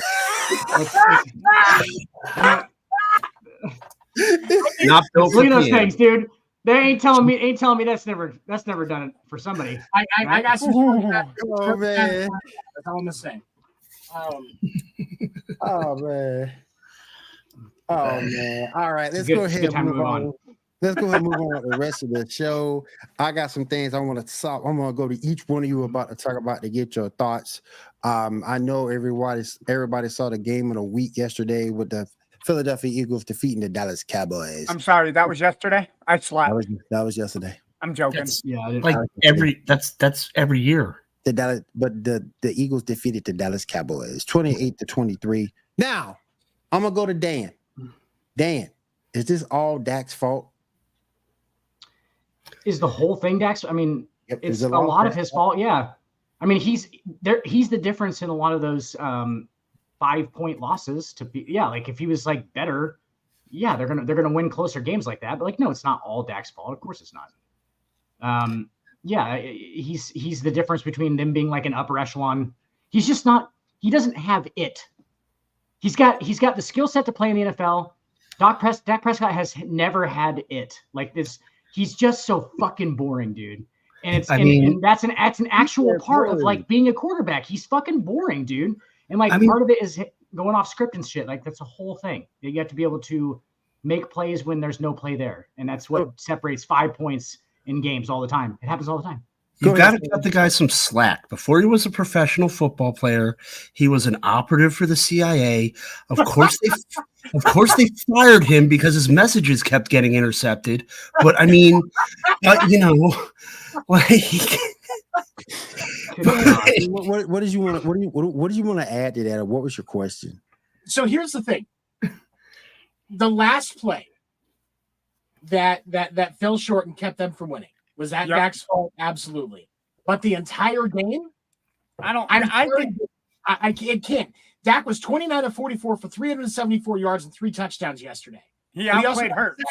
Not built. Look at those things, dude. They ain't telling me that's never done it for somebody. I got some. Oh man. That's all I'm gonna say. Oh man. Oh man. All right, let's go ahead and move on. Let's go ahead and move on with the rest of the show. I got some things I want to talk. I'm going to go to each one of you about to talk about to get your thoughts. I know everybody saw the game of the week yesterday with the Philadelphia Eagles defeating the Dallas Cowboys. I'm sorry, that was yesterday. I slept. That was yesterday. I'm joking. That's every year. The Eagles defeated the Dallas Cowboys 28-23. Now I'm gonna go to Dan. Dan, is this all Dak's fault? Is the whole thing Dak's? I mean, it's a lot of his fault. Yeah, I mean he's the difference in a lot of those 5-point losses. Like if he was like better, yeah, they're gonna win closer games like that. But like, no, it's not all Dak's fault. Of course, it's not. Yeah, he's the difference between them being like an upper echelon. He's just not. He doesn't have it. He's got the skill set to play in the NFL. Dak Prescott has never had it like this. He's just so fucking boring, dude. And and that's an actual part of like being a quarterback. He's fucking boring, dude. And like part of it is going off script and shit. Like that's a whole thing. You have to be able to make plays when there's no play there, and that's what separates 5 points in games all the time. It happens all the time. You've got to cut the guy some slack. Before he was a professional football player, he was an operative for the CIA. Of course, they fired him because his messages kept getting intercepted. But I mean, like. What did you want to add to that? Or what was your question? So here's the thing: the last play that fell short and kept them from winning. Was that Dak's fault? Absolutely. But the entire game, it can't. Dak was 29 of 44 for 374 yards and 3 touchdowns yesterday. He outplayed Hurts.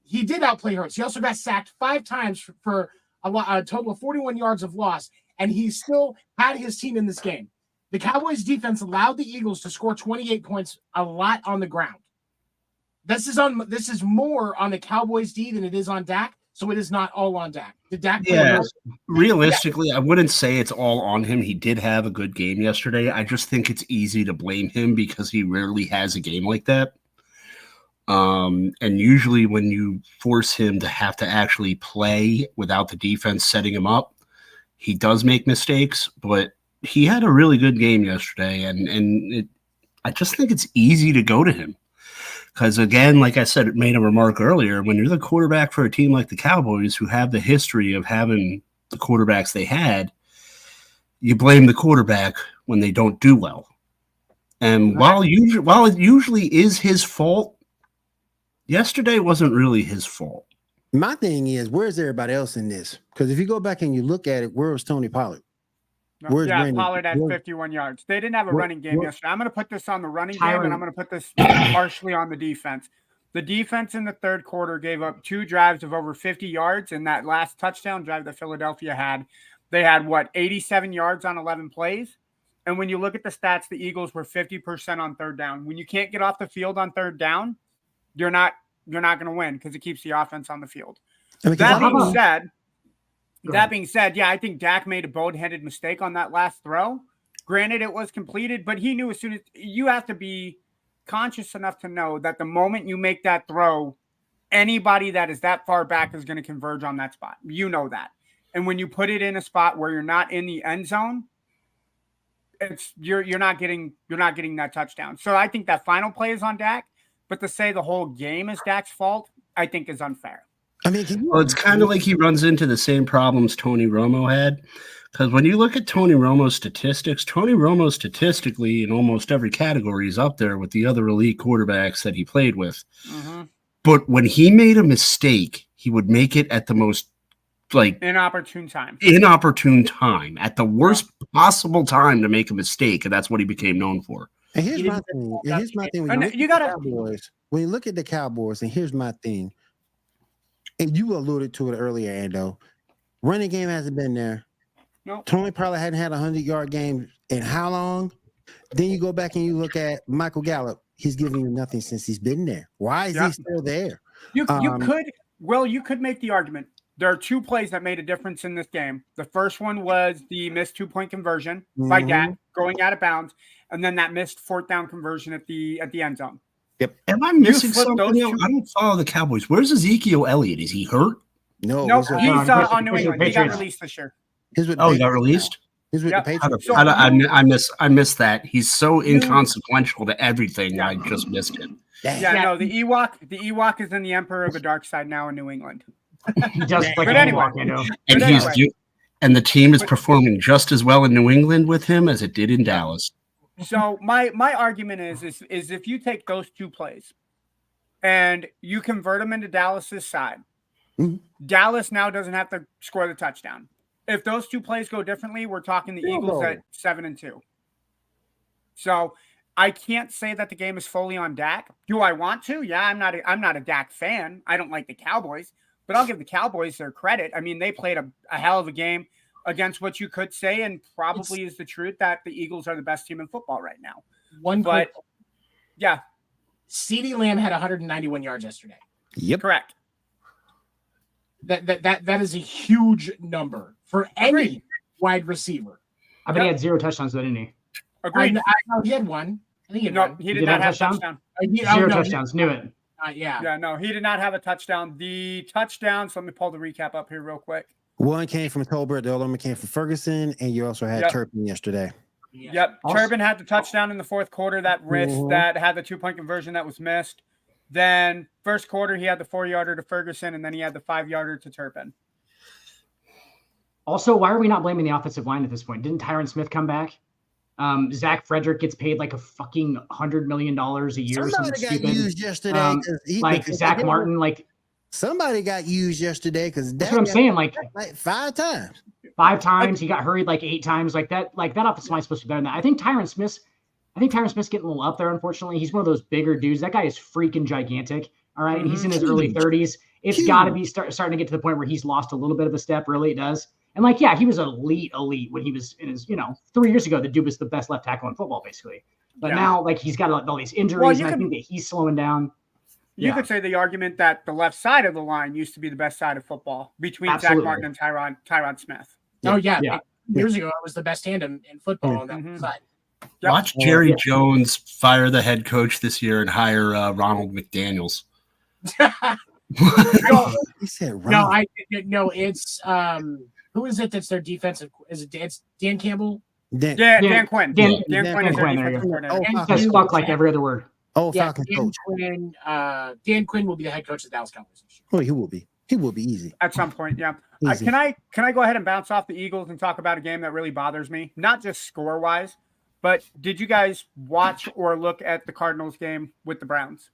He did outplay Hurts. He also got sacked 5 times for a total of 41 yards of loss, and he still had his team in this game. The Cowboys defense allowed the Eagles to score 28 points, a lot on the ground. This is more on the Cowboys D than it is on Dak. So it is not all on Dak. Did Dak? Realistically, I wouldn't say it's all on him. He did have a good game yesterday. I just think it's easy to blame him because he rarely has a game like that. And usually when you force him to have to actually play without the defense setting him up, he does make mistakes, but he had a really good game yesterday. I just think it's easy to go to him. Because, again, like I said, it made a remark earlier, when you're the quarterback for a team like the Cowboys, who have the history of having the quarterbacks they had, you blame the quarterback when they don't do well. And while it usually is his fault, yesterday wasn't really his fault. My thing is, where's everybody else in this? Because if you go back and you look at it, where was Tony Pollard? Where's Brandon? Pollard had 51 yards. They didn't have a running game yesterday. I'm going to put this on the running game, and I'm going to put this partially on the defense. The defense in the third quarter gave up 2 drives of over 50 yards, and that last touchdown drive that Philadelphia had, they had, 87 yards on 11 plays? And when you look at the stats, the Eagles were 50% on third down. When you can't get off the field on third down, you're not going to win because it keeps the offense on the field. That being said, yeah, I think Dak made a boneheaded mistake on that last throw. Granted, it was completed, but he knew as soon as you have to be conscious enough to know that the moment you make that throw, anybody that is that far back is going to converge on that spot. You know that. And when you put it in a spot where you're not in the end zone, you're not getting that touchdown. So I think that final play is on Dak, but to say the whole game is Dak's fault, I think is unfair. I mean, it's kind of like he runs into the same problems Tony Romo had. Because when you look at Tony Romo's statistics, Tony Romo statistically in almost every category is up there with the other elite quarterbacks that he played with. Mm-hmm. But when he made a mistake, he would make it at the most inopportune time, at the worst possible time to make a mistake, and that's what he became known for. And here's my thing. When you look at the Cowboys, and here's my thing. And you alluded to it earlier, Ando. Running game hasn't been there. Nope. Tony probably hadn't had a 100-yard game in how long? Then you go back and you look at Michael Gallup. He's giving you nothing since he's been there. Why is he still there? You could make the argument. There are 2 plays that made a difference in this game. The first one was the missed 2-point conversion by Dak going out of bounds, and then that missed 4th down conversion at the end zone. Yep. Am I missing something? I don't follow the Cowboys. Where's Ezekiel Elliott? Is he hurt? No, he's on New England. He got released this year. He got released? He's with the Patriots. I missed that. He's so inconsequential to everything. Yeah. I just missed it. No, the Ewok is in the Emperor of the Dark Side now in New England. He does like an Ewok, you know. And the team is performing just as well in New England with him as it did in Dallas. So my argument is if you take those 2 plays and you convert them into Dallas's side, Dallas now doesn't have to score the touchdown. If those 2 plays go differently, we're talking the Eagles at 7-2. So I can't say that the game is fully on Dak. Do I want to? Yeah, I'm not a Dak fan. I don't like the Cowboys, but I'll give the Cowboys their credit. I mean, they played a hell of a game against what you could say, and probably is the truth, that the Eagles are the best team in football right now. CeeDee Lamb had 191 yards yesterday. Yep, correct. That is a huge number for any wide receiver. I bet he had 0 touchdowns, though, didn't he? Agreed. I know he had one. I think he did not have a touchdown. 0 touchdowns. Knew it. No, he did not have a touchdown. The touchdowns. Let me pull the recap up here real quick. One came from Tolbert, the other one came from Ferguson, and you also had Turpin yesterday. Yep. Turbin had the touchdown in the 4th quarter, that that had the 2-point conversion that was missed. Then 1st quarter, he had the 4-yarder to Ferguson, and then he had the 5-yarder to Turpin. Also, why are we not blaming the offensive line at this point? Didn't Tyron Smith come back? Zach Frederick gets paid like a fucking $100 million a year. Somebody got used yesterday. Zach Martin, somebody got used yesterday because that's what I'm saying. Like 5 times. 5 times. He got hurried like 8 times. Like that offensive line is supposed to be better than that. I think Tyron Smith's getting a little up there, unfortunately. He's one of those bigger dudes. That guy is freaking gigantic. All right. He's in his early 30s. It's got to be starting to get to the point where he's lost a little bit of a step. Really, it does. And he was elite when he was in his, 3 years ago, the dude was the best left tackle in football, basically. But now, he's got all these injuries, and I think that he's slowing down. You could say the argument that the left side of the line used to be the best side of football between Zach Martin and Tyron Smith. Oh, yeah. Years ago, it was the best tandem in football on that side. Yep. Watch Jerry Jones fire the head coach this year and hire Ronald McDaniels. He said, no, it's who is it that's their defensive? Is it's Dan Campbell? Dan Quinn. Dan Quinn is their Quinn, there you defensive go. coordinator. Oh, Says fuck like every other word. Falcons coach. Dan Quinn will be the head coach of the Dallas Cowboys this year. Oh, he will be. He will be easy. At some point, yeah. Easy. Can I go ahead and bounce off the Eagles and talk about a game that really bothers me? Not just score wise, but did you guys watch or look at the Cardinals game with the Browns?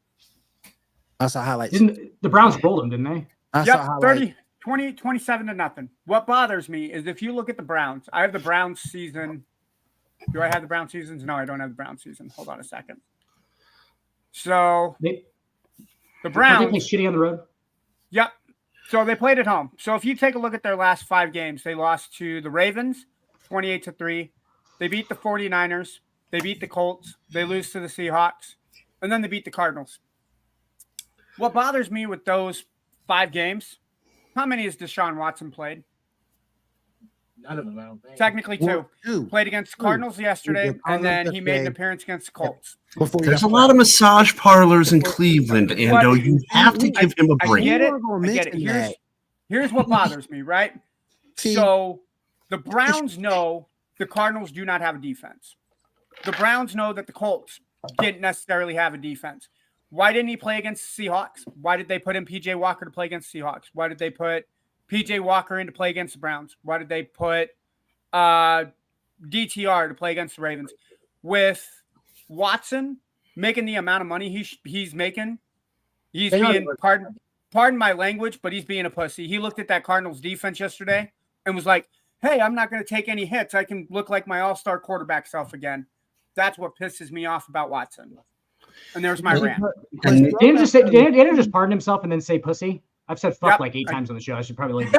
I saw highlights. Didn't the Browns rolled them, didn't they? I saw Yep, highlights. 27-0. What bothers me is if you look at the Browns, I have the Browns season. Do I have the Brown seasons? No, I don't have the Brown season. Hold on a second. So They Browns, play shitty on the road. yep. So they played at home. So if you take a look at their last 5 games, they lost to the Ravens 28-3. They beat the 49ers. They beat the Colts. They lose to the Seahawks. And then they beat the Cardinals. What bothers me with those 5 games, how many has Deshaun Watson played? None of them, I don't think. Technically 2. Well, two. Played against the Cardinals yesterday, The and then Cardinals he made an yesterday. appearance against the Colts. Before he There's a got lot of massage parlors in Cleveland, Ando. You have to give him a I break. get it. You weren't gonna I get it. mention that. Here's what bothers me, right? See, So the Browns know the Cardinals do not have a defense. The Browns know that the Colts didn't necessarily have a defense. Why didn't he play against the Seahawks? Why did they put in PJ Walker to play against the Seahawks? Why did they put PJ Walker in to play against the Browns? Why did they put DTR to play against the Ravens? With Watson making the amount of money he's making, he's being pardon my language, but he's being a pussy. He looked at that Cardinals defense yesterday and was like, hey, I'm not going to take any hits. I can look like my all-star quarterback self again. That's what pisses me off about Watson. And there's my rant. Didn't he just pardon himself and then say pussy? I've said fuck Yep. like 8 times on the show. I should probably leave.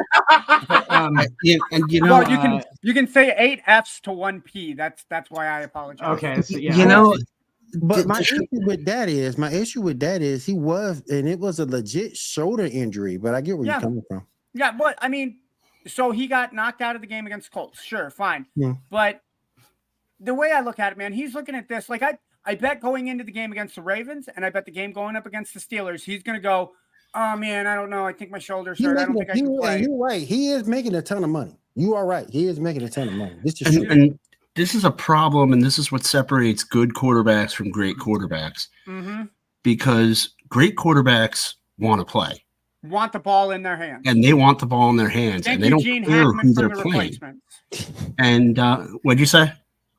But, Yeah, and you know, Well, you can say 8 F's to 1 P. That's why I apologize. okay, so, yeah. you know, But my issue with that is he was, and it was a legit shoulder injury. But I get where Yeah. you're coming from. Yeah, but I mean, so he got knocked out of the game against Colts. Sure, fine. Yeah. But the way I look at it, man, he's looking at this like I bet going into the game against the Ravens, and I bet the game going up against the Steelers, he's gonna go, oh man, I don't know. I think my shoulder's hurt. I don't think I can play. You're right. He is making a ton of money. You are right. He is making a ton of money. This is true. and this is a problem, and this is what separates good quarterbacks from great quarterbacks. Mm-hmm. Because great quarterbacks want to play, Want the ball in their hands. and they want the ball in their hands, Thank and they you, don't Gene care Hackman who from they're the playing. replacements. And what'd you say?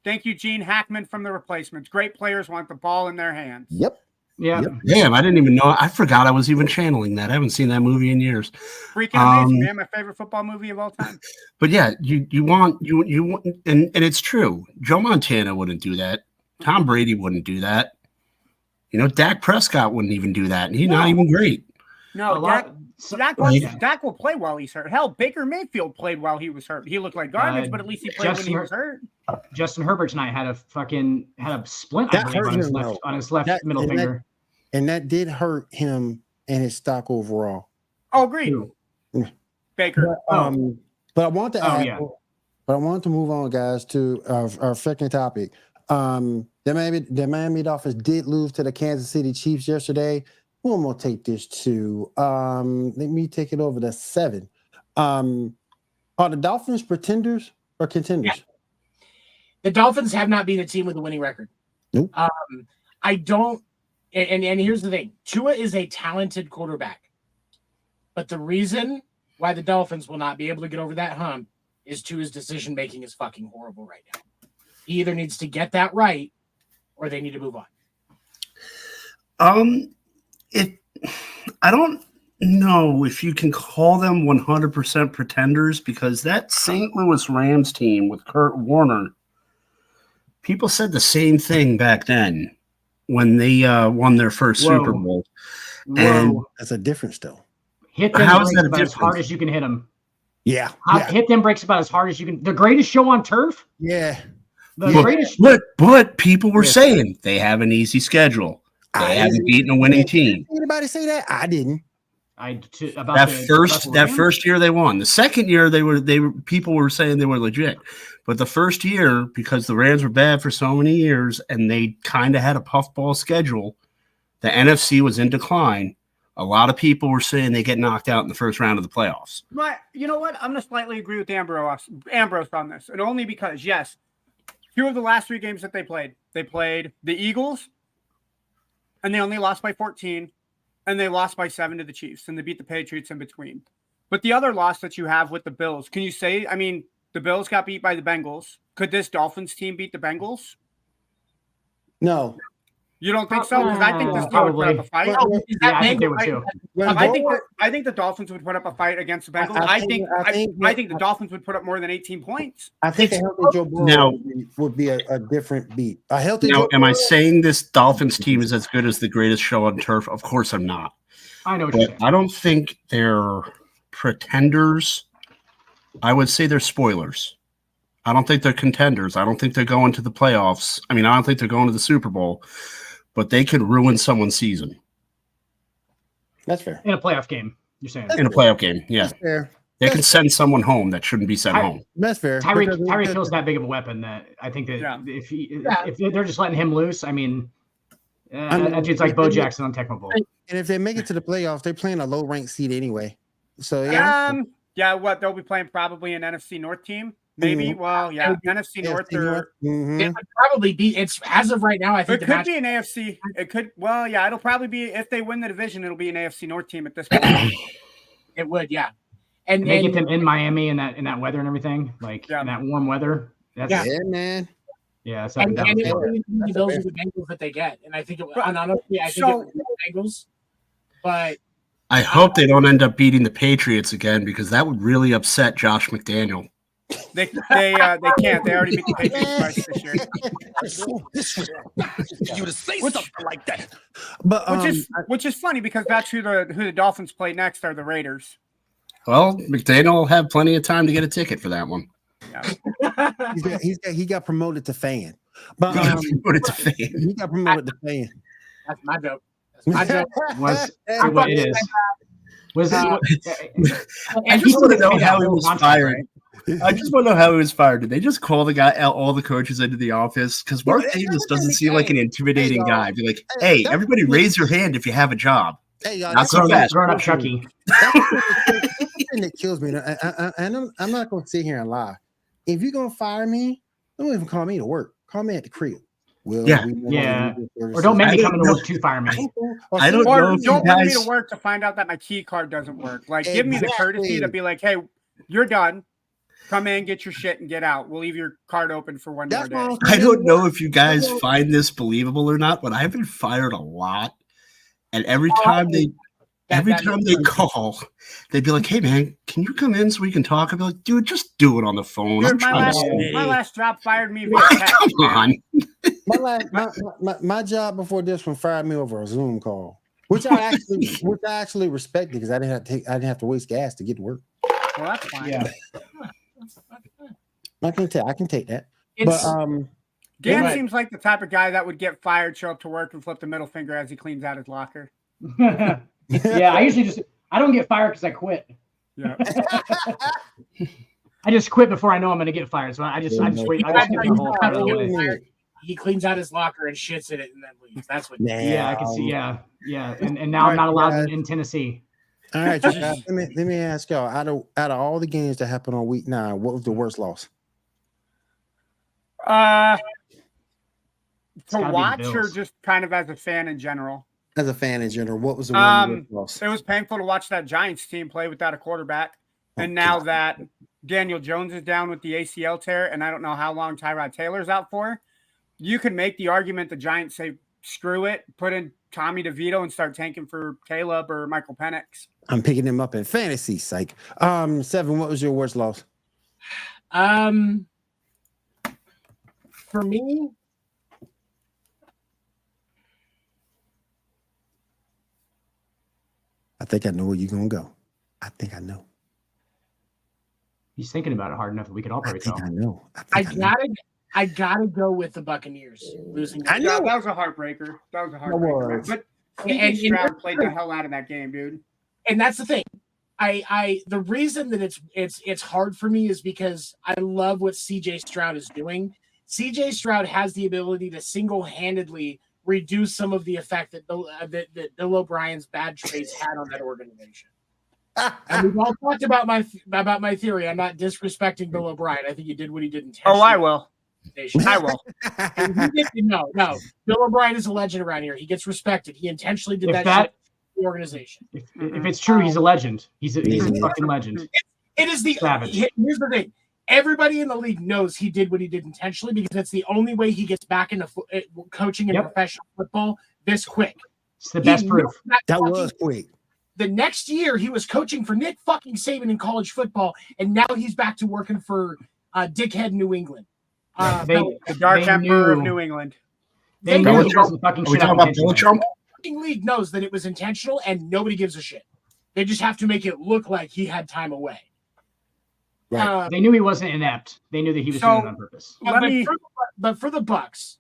Thank you, Gene Hackman from the replacements. Great players want the ball in their hands. Yep. Yeah. Yep. Damn, I didn't even know. I forgot I was even channeling that. I haven't seen that movie in years. Freaking amazing, man. My favorite football movie of all time. But yeah, you want, and it's true. Joe Montana wouldn't do that. Tom Brady wouldn't do that. You know, Dak Prescott wouldn't even do that, and he's not even great. No, Dak will play while he's hurt. Hell, Baker Mayfield played while he was hurt. He looked like garbage, but at least he played when he was hurt. Justin Herbert tonight had a splint That I believe, hurt him, though. on his left middle and finger. And that did hurt him and his stock overall. Oh, agreed. Yeah. Baker. But I want to add, yeah. but I want to move on, guys, to our second topic. The Miami Dolphins did lose to the Kansas City Chiefs yesterday. Who am I gonna take this to? Let me take it over to 7. Are the Dolphins pretenders or contenders? Yeah. The Dolphins have not been a team with a winning record. Nope. I don't. And here's the thing: Tua is a talented quarterback, but the reason why the Dolphins will not be able to get over that hump is Tua's decision making is fucking horrible right now. He either needs to get that right, or they need to move on. I don't know if you can call them 100% pretenders, because that St. Louis Rams team with Kurt Warner, people said the same thing back then when they won their first Super Bowl. And That's a difference, though. Hit them How is breaks that a about as hard difference? as you can hit them. Yeah. Hit them breaks about as hard as you can. The greatest show on turf. Yeah. The Yeah. greatest. But people were saying they have an easy schedule. They haven't beaten a winning team. Anybody say that? I didn't. About that first year they won. The second year people were saying they were legit, but the first year, because the Rams were bad for so many years and they kind of had a puffball schedule, the NFC was in decline. A lot of people were saying they get knocked out in the first round of the playoffs. You know what? I'm going to slightly agree with Ambrose on this, and only because, yes, 2 of the last 3 games that they played the Eagles, and they only lost by 14, and they lost by 7 to the Chiefs, and they beat the Patriots in between. But the other loss that you have with the Bills, can you say, I mean, the Bills got beat by the Bengals. Could this Dolphins team beat the Bengals? No. You don't think so? Because I think this team would put up a fight. I think they would too. I think the Dolphins would put up a fight against the Bengals. I think the Dolphins would put up more than 18 points. I think a healthy Joe Burrow would be a different beat. A healthy. Now, am I saying this Dolphins team is as good as the greatest show on turf? Of course, I'm not. I know what you're saying. I don't think they're pretenders. I would say they're spoilers. I don't think they're contenders. I don't think they're going to the playoffs. I mean, I don't think they're going to the Super Bowl. But they could ruin someone's season. That's fair. In a playoff game, you're saying. In a playoff game, yeah. That's fair. They can send someone home that shouldn't be sent home. That's fair. Tyreek Hill's that big of a weapon that I think that if they're just letting him loose, I mean, it's like Bo Jackson on Tecmo Bowl. And if they make it to the playoffs, they're playing a low-ranked seed anyway. So they'll be playing probably an NFC North team. Maybe. Well, yeah, NFC North. It would probably be. It's as of right now. I think it could be an AFC. It could. Well, yeah, it'll probably be if they win the division. It'll be an AFC North team at this point. It would, yeah. And they get them in Miami in that weather and everything, like in that warm weather. That's, man. Yeah, those are the Bengals that they get, and I think honestly, I think it would be the Bengals. But I hope they don't end up beating the Patriots again because that would really upset Josh McDaniel. They can't. They already beat the Patriots twice this year. You to say something like that, but which is funny because that's who the Dolphins play next are the Raiders. Well, McDaniel will have plenty of time to get a ticket for that one. Yeah. he got promoted to fan, but he got promoted to fan. That's my joke. My joke was what it is. I just want to know how he was fired. I just want to know how he was fired. Did they just call the guy, all the coaches into the office? Because Mark Davis doesn't seem like an intimidating guy. Be like, hey, everybody raise your hand if you have a job. Hey, y'all, not so fast. Throwing up Chucky. That's the thing that kills me. And I'm not going to sit here and lie. If you're going to fire me, don't even call me to work. Call me at the crib. Or don't make me come into work to fire me. I don't know. Don't bring me to work to find out that my key card doesn't work. Like, give me the courtesy to be like, hey, you're done. Come in, get your shit, and get out. We'll leave your card open for one more day. I don't know if you guys find this believable or not, but I've been fired a lot. And every time they call, they'd be like, hey, man, can you come in so we can talk? I'd be like, dude, just do it on the phone. Dude, my last job fired me. Come on. My job before this one fired me over a Zoom call, which I actually respected because I didn't have to waste gas to get to work. Well, that's fine. Yeah. I can take that. Dan seems like the type of guy that would get fired, show up to work, and flip the middle finger as he cleans out his locker. Yeah, I don't get fired because I quit. Yeah. I just quit before I know I'm going to get fired. So I just wait. I just get the whole out of the way. He cleans out his locker and shits in it and then leaves. That's what. Yeah, I can see. Yeah. And now I'm not allowed in Tennessee. All right, let me ask y'all. Out of all the games that happened on week 9, what was the worst loss? To watch or just kind of as a fan in general? As a fan in general, what was the worst loss? It was painful to watch that Giants team play without a quarterback. And now that Daniel Jones is down with the ACL tear, and I don't know how long Tyrod Taylor's out for, you can make the argument the Giants say, screw it, put in Tommy DeVito and start tanking for Caleb or Michael Penix. I'm picking him up in fantasy, psych. 7, what was your worst loss? For me, I think I know where you're gonna go. I think I know. He's thinking about it hard enough that we could all probably tell. I know. I gotta go with the Buccaneers losing. I know that was a heartbreaker. But Stroud played the hell out of that game, dude. and that's the thing. The reason that it's hard for me is because I love what CJ Stroud is doing. CJ Stroud has the ability to single-handedly reduce some of the effect that Bill O'Brien's bad trades had on that organization. And we've all talked about my theory. I'm not disrespecting Bill O'Brien. I think he did what he did intentionally. Oh, I will. I will. No. Bill O'Brien is a legend around here. He gets respected. He intentionally did that shit to the organization. If it's true, he's a legend. He's a fucking legend. It is the Savage. Here's the thing. Everybody in the league knows he did what he did intentionally because it's the only way he gets back into coaching in professional football this quick. It's the best proof. That was quick. The next year, he was coaching for Nick fucking Saban in college football, and now he's back to working for Dickhead New England. The Dark Emperor of New England. They knew he wasn't fucking shit up intentionally. The league knows that it was intentional, and nobody gives a shit. They just have to make it look like he had time away. Right. They knew he wasn't inept. They knew that he was doing it on purpose. But for the Bucks,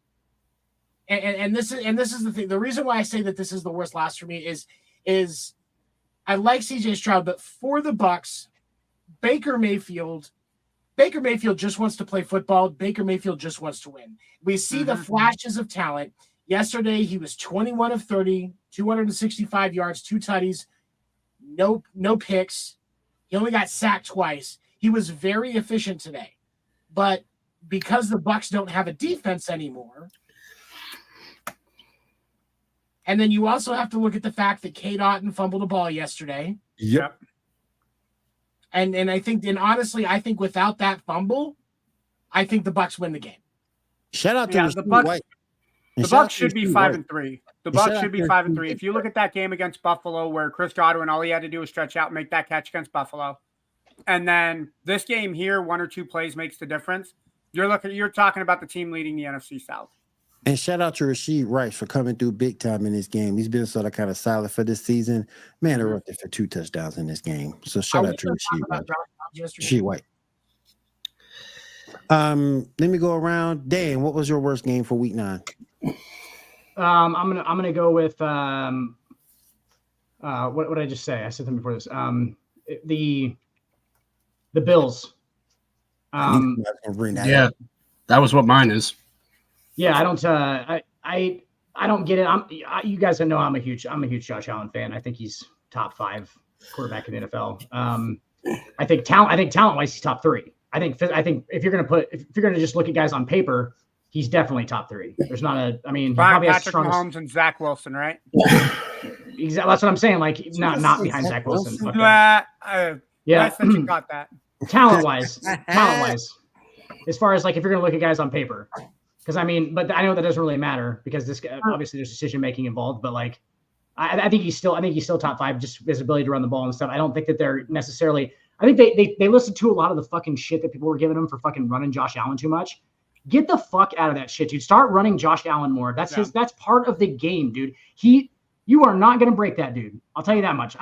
and this is the thing. The reason why I say that this is the worst loss for me is I like CJ Stroud, but for the Bucks, Baker Mayfield just wants to play football. Baker Mayfield just wants to win. We see the flashes of talent. Yesterday, he was 21 of 30, 265 yards, 2 tutties, no picks. He only got sacked twice. He was very efficient today. But because the Bucks don't have a defense anymore, and then you also have to look at the fact that Cade Otton fumbled a ball yesterday. Yep. And I think, and honestly, I think without that fumble, I think the Bucks win the game. Shout out to the Bucks. The Bucks should be 5-3. The Bucks should be 5-3. If you look at that game against Buffalo, where Chris Godwin, all he had to do was stretch out and make that catch against Buffalo, and then this game here, 1 or 2 plays makes the difference. You're talking about the team leading the NFC South. And shout out to Rashid Rice for coming through big time in this game. He's been sort of kind of solid for this season. Man, they're up there for 2 touchdowns in this game. So shout out to Rashid White. Rashid White. Let me go around. Dan, what was your worst game for week 9? I'm gonna go with what did I just say? I said something before this. The Bills. Yeah, that was what mine is. Yeah, I don't get it. You guys know I'm a huge Josh Allen fan. I think he's top 5 quarterback in the NFL. I think talent wise he's top 3. I think if you're gonna just look at guys on paper, he's definitely top 3. There's not a. I mean, Patrick Mahomes and Zach Wilson, right? Exactly. That's what I'm saying. Like not behind Zach Wilson. Okay. Yeah, that you got that. Talent wise, as far as like if you're gonna look at guys on paper. Because I mean, but I know that doesn't really matter because this obviously there's decision making involved. But like, I think he's still top 5 just his ability to run the ball and stuff. I don't think that they're necessarily. I think they listened to a lot of the fucking shit that people were giving him for fucking running Josh Allen too much. Get the fuck out of that shit, dude. Start running Josh Allen more. That's that's part of the game, dude. You are not gonna break that dude. I'll tell you that much.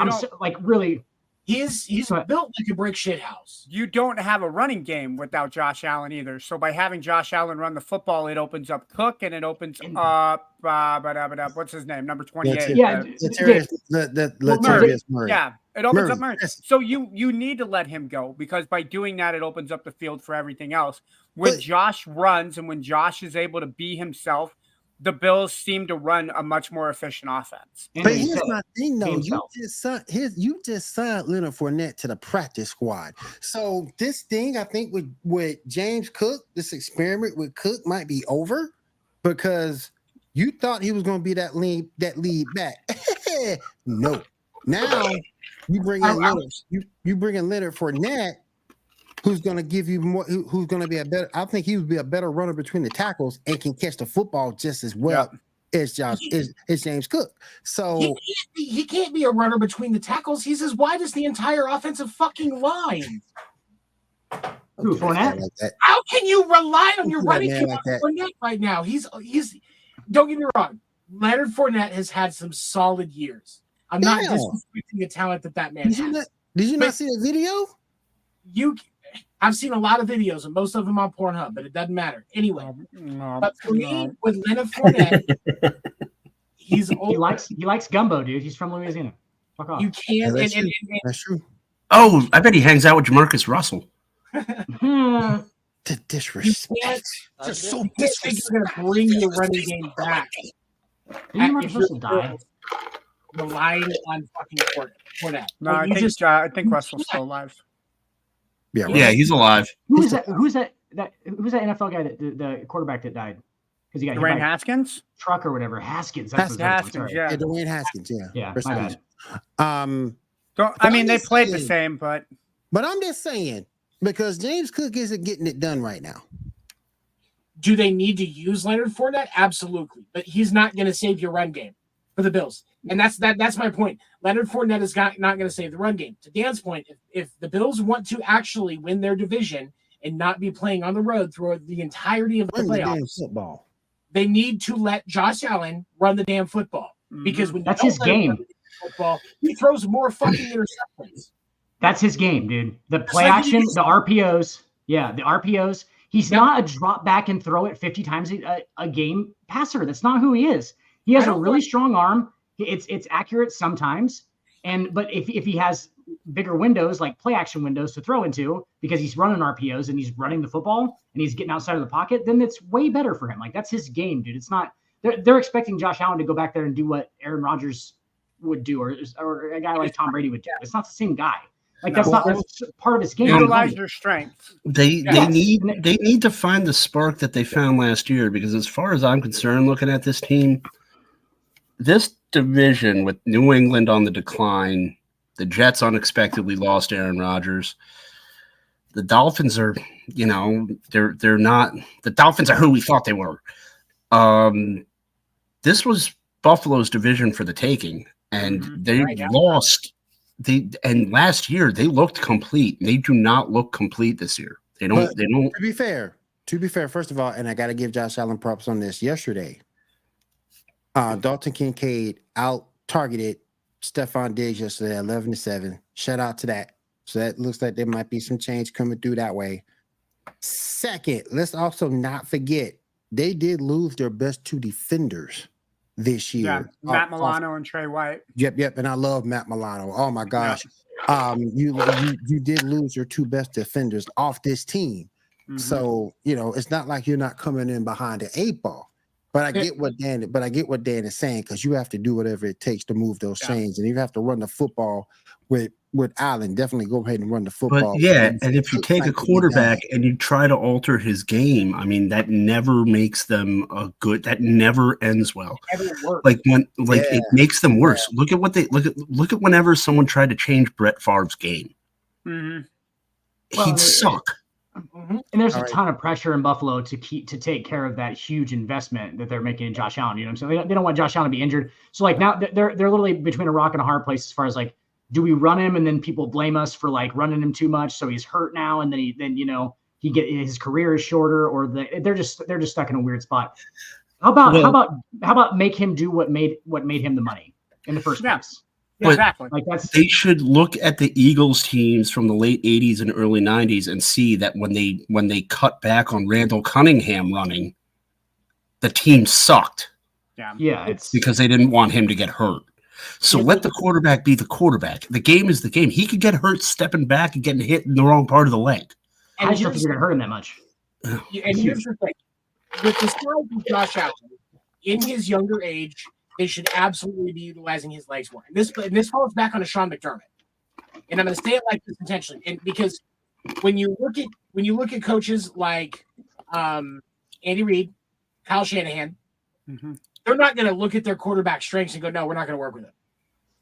Really. He's built like a brick shit house. You don't have a running game without Josh Allen either. So by having Josh Allen run the football, it opens up Cook and it opens up what's his name? Number 28. Yeah, Latavius Murray. Yeah, it opens up Murray. So you need to let him go because by doing that, it opens up the field for everything else. When Josh runs and when Josh is able to be himself, the Bills seem to run a much more efficient offense. But here's my thing, though. You just signed Leonard Fournette to the practice squad. So this thing, I think, with James Cook, this experiment with Cook might be over because you thought he was going to be that lead back. No. Now you bring in Leonard. You bring in Leonard Fournette, who's going to give you more? Who's going to be a better? I think he would be a better runner between the tackles and can catch the football just as well as James Cook. So he can't be a runner between the tackles. He's as wide as the entire offensive fucking line. Who, Fournette? How can you rely on your running game like on Fournette right now? He's. Don't get me wrong. Leonard Fournette has had some solid years. I'm not disrespecting the talent that man has. Did you not see the video? I've seen a lot of videos, and most of them on Pornhub, but it doesn't matter. Anyway, but for me, with Leonard Fournette, he's old. He likes gumbo, dude. He's from Louisiana. Fuck off. You can't. that's and, true. That's true. Oh, I bet he hangs out with Jamarcus Russell. Hmm. The you disrespect. can't. Just you so can't think you're going to bring your running game back. Didn't Marcus if you're Russell die? relying on fucking Fournette. No, Like, I think Russell's still alive. Yeah, Yeah, he's alive. Who's that NFL guy that the quarterback that died? Because he got hit Dwayne by a Haskins? truck or whatever. Haskins. That's what Haskins, sorry. yeah. Dwayne Haskins. Yeah. Yeah, First my time. bad. I mean, they just played the saying- same, but But I'm just saying because James Cook isn't getting it done right now. Do they need to use Leonard Fournette? Absolutely, but he's not going to save your run game for the Bills, and that's my point. Leonard Fournette is not going to save the run game. To Dan's point, if the Bills want to actually win their division and not be playing on the road through the entirety of the Run the damn playoffs, football. they need to let Josh Allen run the damn football because when you That's don't his let him game. run the damn football, he throws more fucking interceptions. That's his game, dude. The play like action, he's- the RPOs. Yeah, the RPOs. He's Yep. not a drop back and throw it 50 times a game passer. That's not who he is. He has I a don't really think- strong arm. It's accurate sometimes. But if he has bigger windows, like play action windows to throw into, because he's running RPOs and he's running the football and he's getting outside of the pocket, then it's way better for him. Like that's his game, dude. It's not they're expecting Josh Allen to go back there and do what Aaron Rodgers would do or a guy like Tom Brady would do. It's not the same guy. Like that's part of his game. utilize your strengths. They Yes. need to find the spark that they found last year, because as far as I'm concerned, looking at this team, this division with New England on the decline, the Jets unexpectedly lost Aaron Rodgers. The Dolphins are, they're not. The Dolphins are who we thought they were. This was Buffalo's division for the taking, and they lost. And last year they looked complete. They do not look complete this year. They don't. But they don't. To be fair, first of all, and I got to give Josh Allen props on this. Yesterday, Dalton Kincaid out targeted Stephon Diggs yesterday, 11-7. Shout out to that. So that looks like there might be some change coming through that way. Second, let's also not forget they did lose their best two defenders this year. Yeah, Matt Milano and Trey White. Yep. And I love Matt Milano. Oh my gosh. You did lose your two best defenders off this team. So, it's not like you're not coming in behind the 8 ball. But I get what Dan is saying, because you have to do whatever it takes to move those chains, and you have to run the football with Allen. Definitely go ahead and run the football. But yeah, and if you take a quarterback and you try to alter his game, I mean, that never makes them a good. That never ends well. It makes them worse. Look at whenever someone tried to change Brett Favre's game, he'd suck. And there's a ton of pressure in Buffalo to take care of that huge investment that they're making in Josh Allen. You know what I'm saying? They don't want Josh Allen to be injured. So like now they're literally between a rock and a hard place as far as like, do we run him and then people blame us for like running him too much, so he's hurt now, and then he get his career is shorter, or they're just stuck in a weird spot. How about make him do what made him the money in the first place? Yeah, exactly. Like they should look at the Eagles teams from the late 80s and early 90s and see that when they cut back on Randall Cunningham running, the team sucked. Yeah, it's because they didn't want him to get hurt. So let the quarterback be the quarterback. The game is the game. He could get hurt stepping back and getting hit in the wrong part of the leg. I just don't think you're going to hurt him that much. And here's the thing. With the size of Josh Allen, in his younger age, they should absolutely be utilizing his legs more. And this falls back on Sean McDermott. And I'm going to say it like this intentionally, and because when you look at coaches like Andy Reid, Kyle Shanahan, they're not going to look at their quarterback strengths and go, no, we're not going to work with him.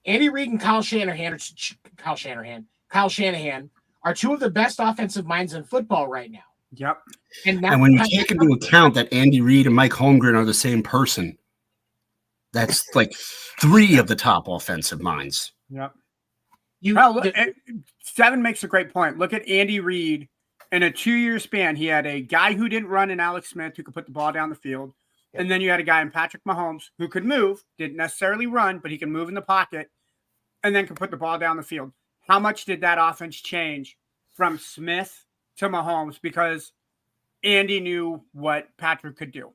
Andy Reid and Kyle Shanahan are two of the best offensive minds in football right now. Yep. And when you take into account that Andy Reid and Mike Holmgren are the same person, that's like 3 of the top offensive minds. Yep. Seven makes a great point. Look at Andy Reid. In a 2-year span, he had a guy who didn't run in Alex Smith who could put the ball down the field. And then you had a guy in Patrick Mahomes who could move, didn't necessarily run, but he can move in the pocket and then could put the ball down the field. How much did that offense change from Smith to Mahomes? Because Andy knew what Patrick could do.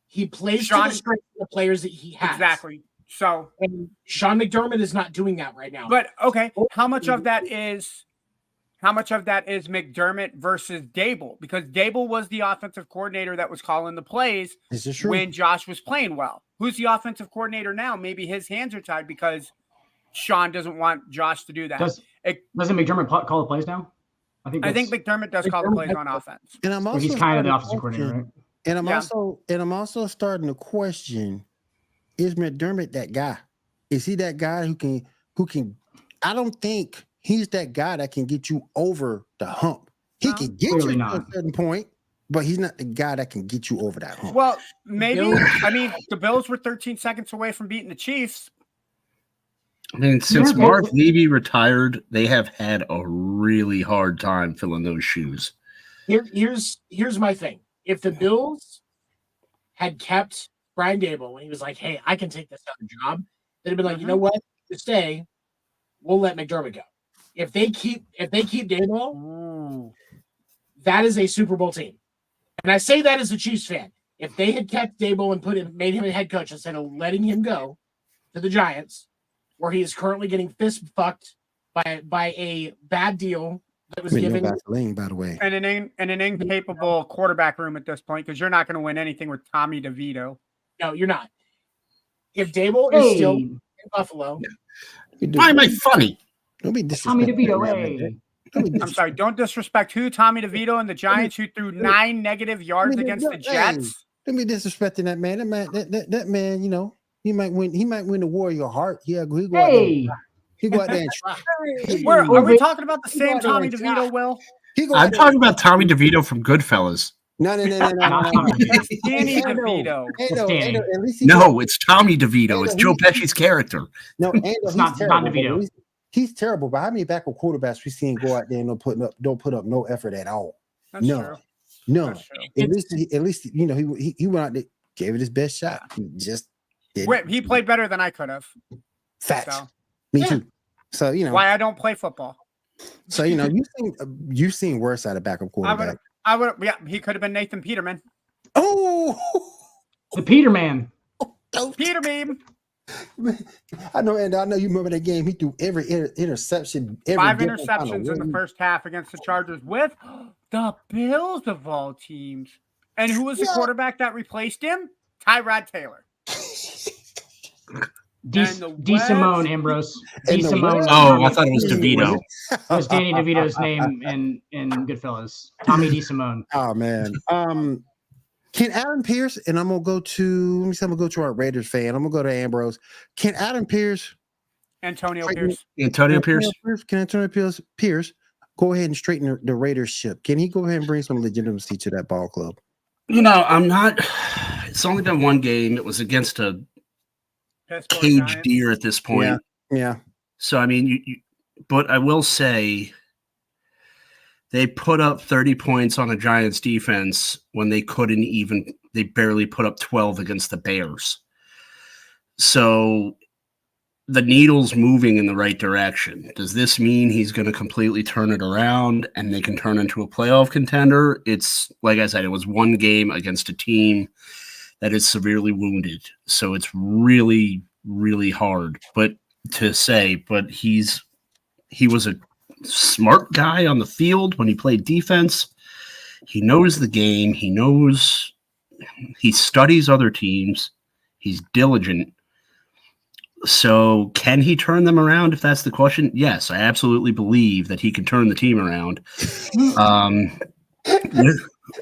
He plays to the strength of the players that he has. Exactly. So, And Sean McDermott is not doing that right now. but okay, how much of that is McDermott versus Dable? Because Dable was the offensive coordinator that was calling the plays This is true. when Josh was playing well. Who's the offensive coordinator now? Maybe his hands are tied because Sean doesn't want Josh to do that. Doesn't McDermott call the plays now? I think McDermott does call the plays on offense. And I'm also he's kind of the starting to offensive coordinator, right? And I'm Yeah. also starting to question: is McDermott that guy? Is he that guy who can? I don't think he's that guy that can get you over the hump. He No. can get you Clearly to not. a certain point, but he's not the guy that can get you over that hump. Well, maybe. Bills- I mean, the Bills were 13 seconds away from beating the Chiefs. I mean, since Yeah, Mark but- Levy retired, they have had a really hard time filling those shoes. Here's my thing. If the Bills had kept Brian Dable when he was like, "Hey, I can take this other job," they'd have been like, "You know what? To stay, we'll let McDermott go." If they keep Dable, Ooh. that is a Super Bowl team. And I say that as a Chiefs fan. If they had kept Dable and made him a head coach instead of letting him go to the Giants, where he is currently getting fist fucked by a bad deal that was With no given. Vaseline, by the way. And an incapable quarterback room at this point because you're not going to win anything with Tommy DeVito. No, you're not. If Dable is still Hey, in Buffalo, Why am I funny? Don't be Tommy disrespecting DeVito, that man like that. hey. Don't be I'm sorry, don't disrespect who? Tommy DeVito and the Giants who threw 9 negative yards against the Jets. Don't be disrespecting that man. That man, you know, he might win. He might win the war of your heart. He go out there. Hey, He go out there and try. Are we Wait. talking about the same Tommy DeVito, Will? He go I'm out there. talking about Tommy DeVito from Goodfellas. No. That's Danny Ando. DeVito. Ando, at least he No, it's Tommy DeVito. It's Joe Pesci's character. No, Ando, It's he's not terrible. DeVito. He's terrible. But how many backup quarterbacks we seen go out there and don't put up no effort at all? That's No. true. No. That's true. At least you know he went out there, gave it his best shot. He just did. Wait, he played better than I could have. Facts. So Me Yeah. too. So you know. why I don't play football. So you know you've seen worse out of backup quarterback. Yeah, he could have been Nathan Peterman. Oh, the Peterman. Peterman. I know, and I know you remember that game. He threw every interception. Every 5 different kind of interceptions in the way. first half against the Chargers with the Bills of all teams. And who was the Yeah. quarterback that replaced him? Tyrod Taylor. D. And the D. Simone, West- Ambrose. And D. the Simone. West- Oh, I thought it was DeVito. It was Danny DeVito's name in Goodfellas. Tommy D. Simone. Oh man. Can Adam Pierce, and I'm gonna go to our Raiders fan. I'm gonna go to Ambrose. Can Adam Pierce, Antonio Right. Pierce. Antonio Pierce. Can Antonio Pierce go ahead and straighten the Raiders ship? Can he go ahead and bring some legitimacy to that ball club? You know, I'm not. It's only been one game. It was against a Pittsburgh caged Giants. deer at this point. Yeah. So I mean, but I will say they put up 30 points on the Giants defense when they couldn't even. They barely put up 12 against the Bears. So the needle's moving in the right direction. Does this mean he's going to completely turn it around and they can turn into a playoff contender? It's like I said, it was one game against a team that is severely wounded. So it's really, really hard. But to say, but he was a smart guy on the field when he played defense. He knows the game. He studies other teams. He's diligent. So can he turn them around if that's the question? Yes, I absolutely believe that he can turn the team around.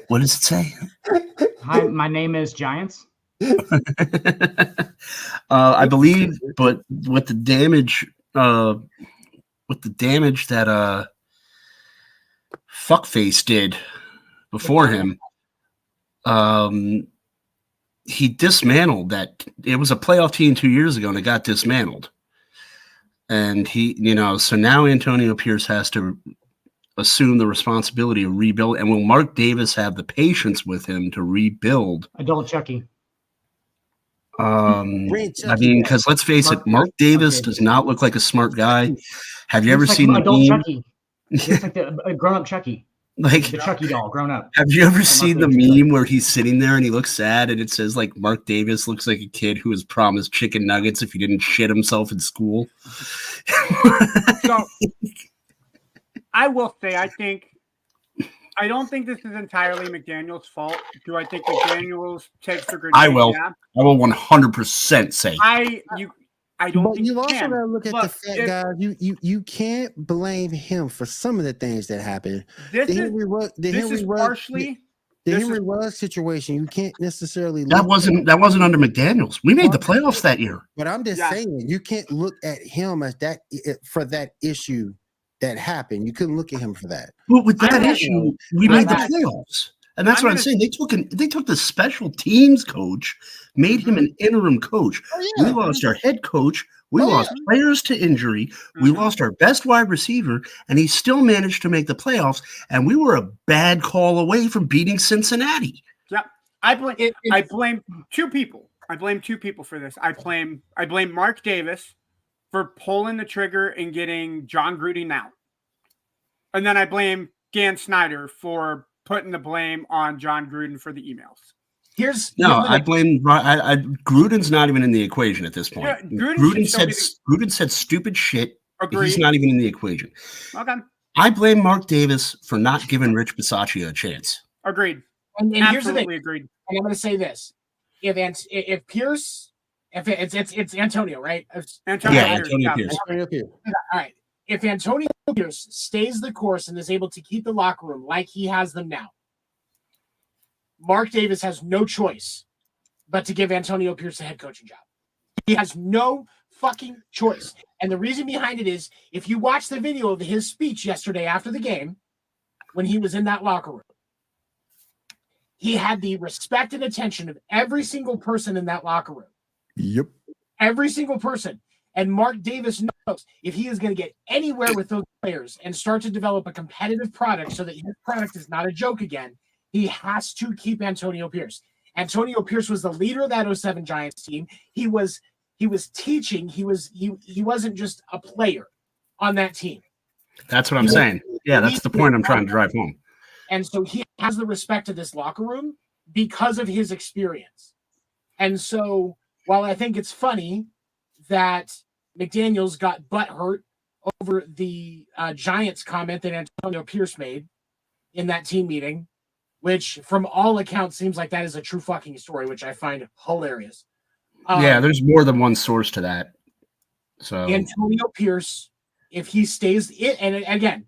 What does it say? Hi, my name is Giants. I believe, but with the damage that Fuckface did before him, he dismantled that. It was a playoff team 2 years ago, and it got dismantled. And so now Antonio Pierce has to assume the responsibility of rebuild. And will Mark Davis have the patience with him to rebuild? Adult Chucky. I mean, because let's face it, Mark Davis does not look like a smart guy. Have you ever Looks like seen the adult meme? Chucky? It's like a grown-up Chucky. Like, The Chucky doll grown up. have you ever Mark seen the Davis. meme where he's sitting there and he looks sad and it says like Mark Davis looks like a kid who was promised chicken nuggets if he didn't shit himself in school? So I will say, I don't think this is entirely McDaniel's fault. Do I think McDaniel's takes the grenade? I will. Yeah. I will 100% say. I don't But think you also can. got to look at the Look, fact, if- guys. You can't blame him for some of the things that happened. This The is Henry Ruggs, partially. the this Henry is- Ruggs situation. You can't necessarily That look wasn't under McDaniels. We made the playoffs that year. But I'm just Yeah. saying, you can't look at him as that for that issue that happened. You couldn't look at him for that. But with that I'm not- issue, we I'm made the not- playoffs. And that's I'm what I'm gonna- saying. They took the special teams coach, made him an interim coach. Oh, We lost our head coach. We Oh, yeah. lost players to injury. We Mhm. lost our best wide receiver, and he still managed to make the playoffs. And we were a bad call away from beating Cincinnati. I blame two people. I blame two people for this. I blame Mark Davis for pulling the trigger and getting John Gruden out. And then I blame Dan Snyder for putting the blame on John Gruden for the emails. No, I blame. Gruden's not even in the equation at this point. Yeah, Gruden should still Gruden said stupid shit. Agreed. He's not even in the equation. Okay. I blame Mark Davis for not giving Rich Bisaccia a chance. Agreed. And here's the thing. Absolutely agreed. And I'm going to say this: if Pierce, if it's Antonio, right? Antonio Yeah, Pierce, Antonio Pierce. Okay. All right. If Antonio Pierce stays the course and is able to keep the locker room like he has them now, Mark Davis has no choice but to give Antonio Pierce the head coaching job. He has no fucking choice. And the reason behind it is if you watch the video of his speech yesterday after the game, when he was in that locker room, he had the respect and attention of every single person in that locker room. Yep. Every single person. And Mark Davis knows if he is going to get anywhere with those players and start to develop a competitive product so that his product is not a joke again, he has to keep Antonio Pierce. Antonio Pierce was the leader of that 07 Giants team. He was teaching. He wasn't just a player on that team. That's what I'm saying. Yeah, that's the point I'm trying to drive home. And so he has the respect of this locker room because of his experience. And so while I think it's funny that McDaniels got butthurt over the Giants comment that Antonio Pierce made in that team meeting, which from all accounts seems like that is a true fucking story, which I find hilarious. Yeah, there's more than one source to that. So Antonio Pierce, if he stays it, and again,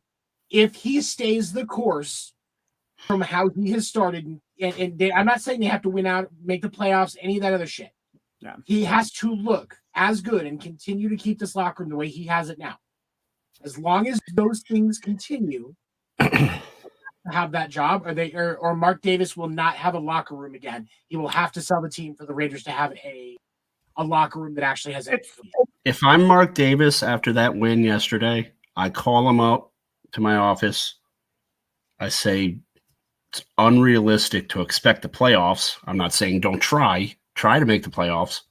if he stays the course from how he has started, and I'm not saying they have to win out, make the playoffs, any of that other shit. Yeah. He has to look as good and continue to keep this locker room the way he has it now. As long as those things continue to have that job, or Mark Davis will not have a locker room again. He will have to sell the team for the Raiders to have a locker room that actually has it. if I'm Mark Davis after that win yesterday, I call him up to my office. I say it's unrealistic to expect the playoffs. I'm not saying don't try to make the playoffs,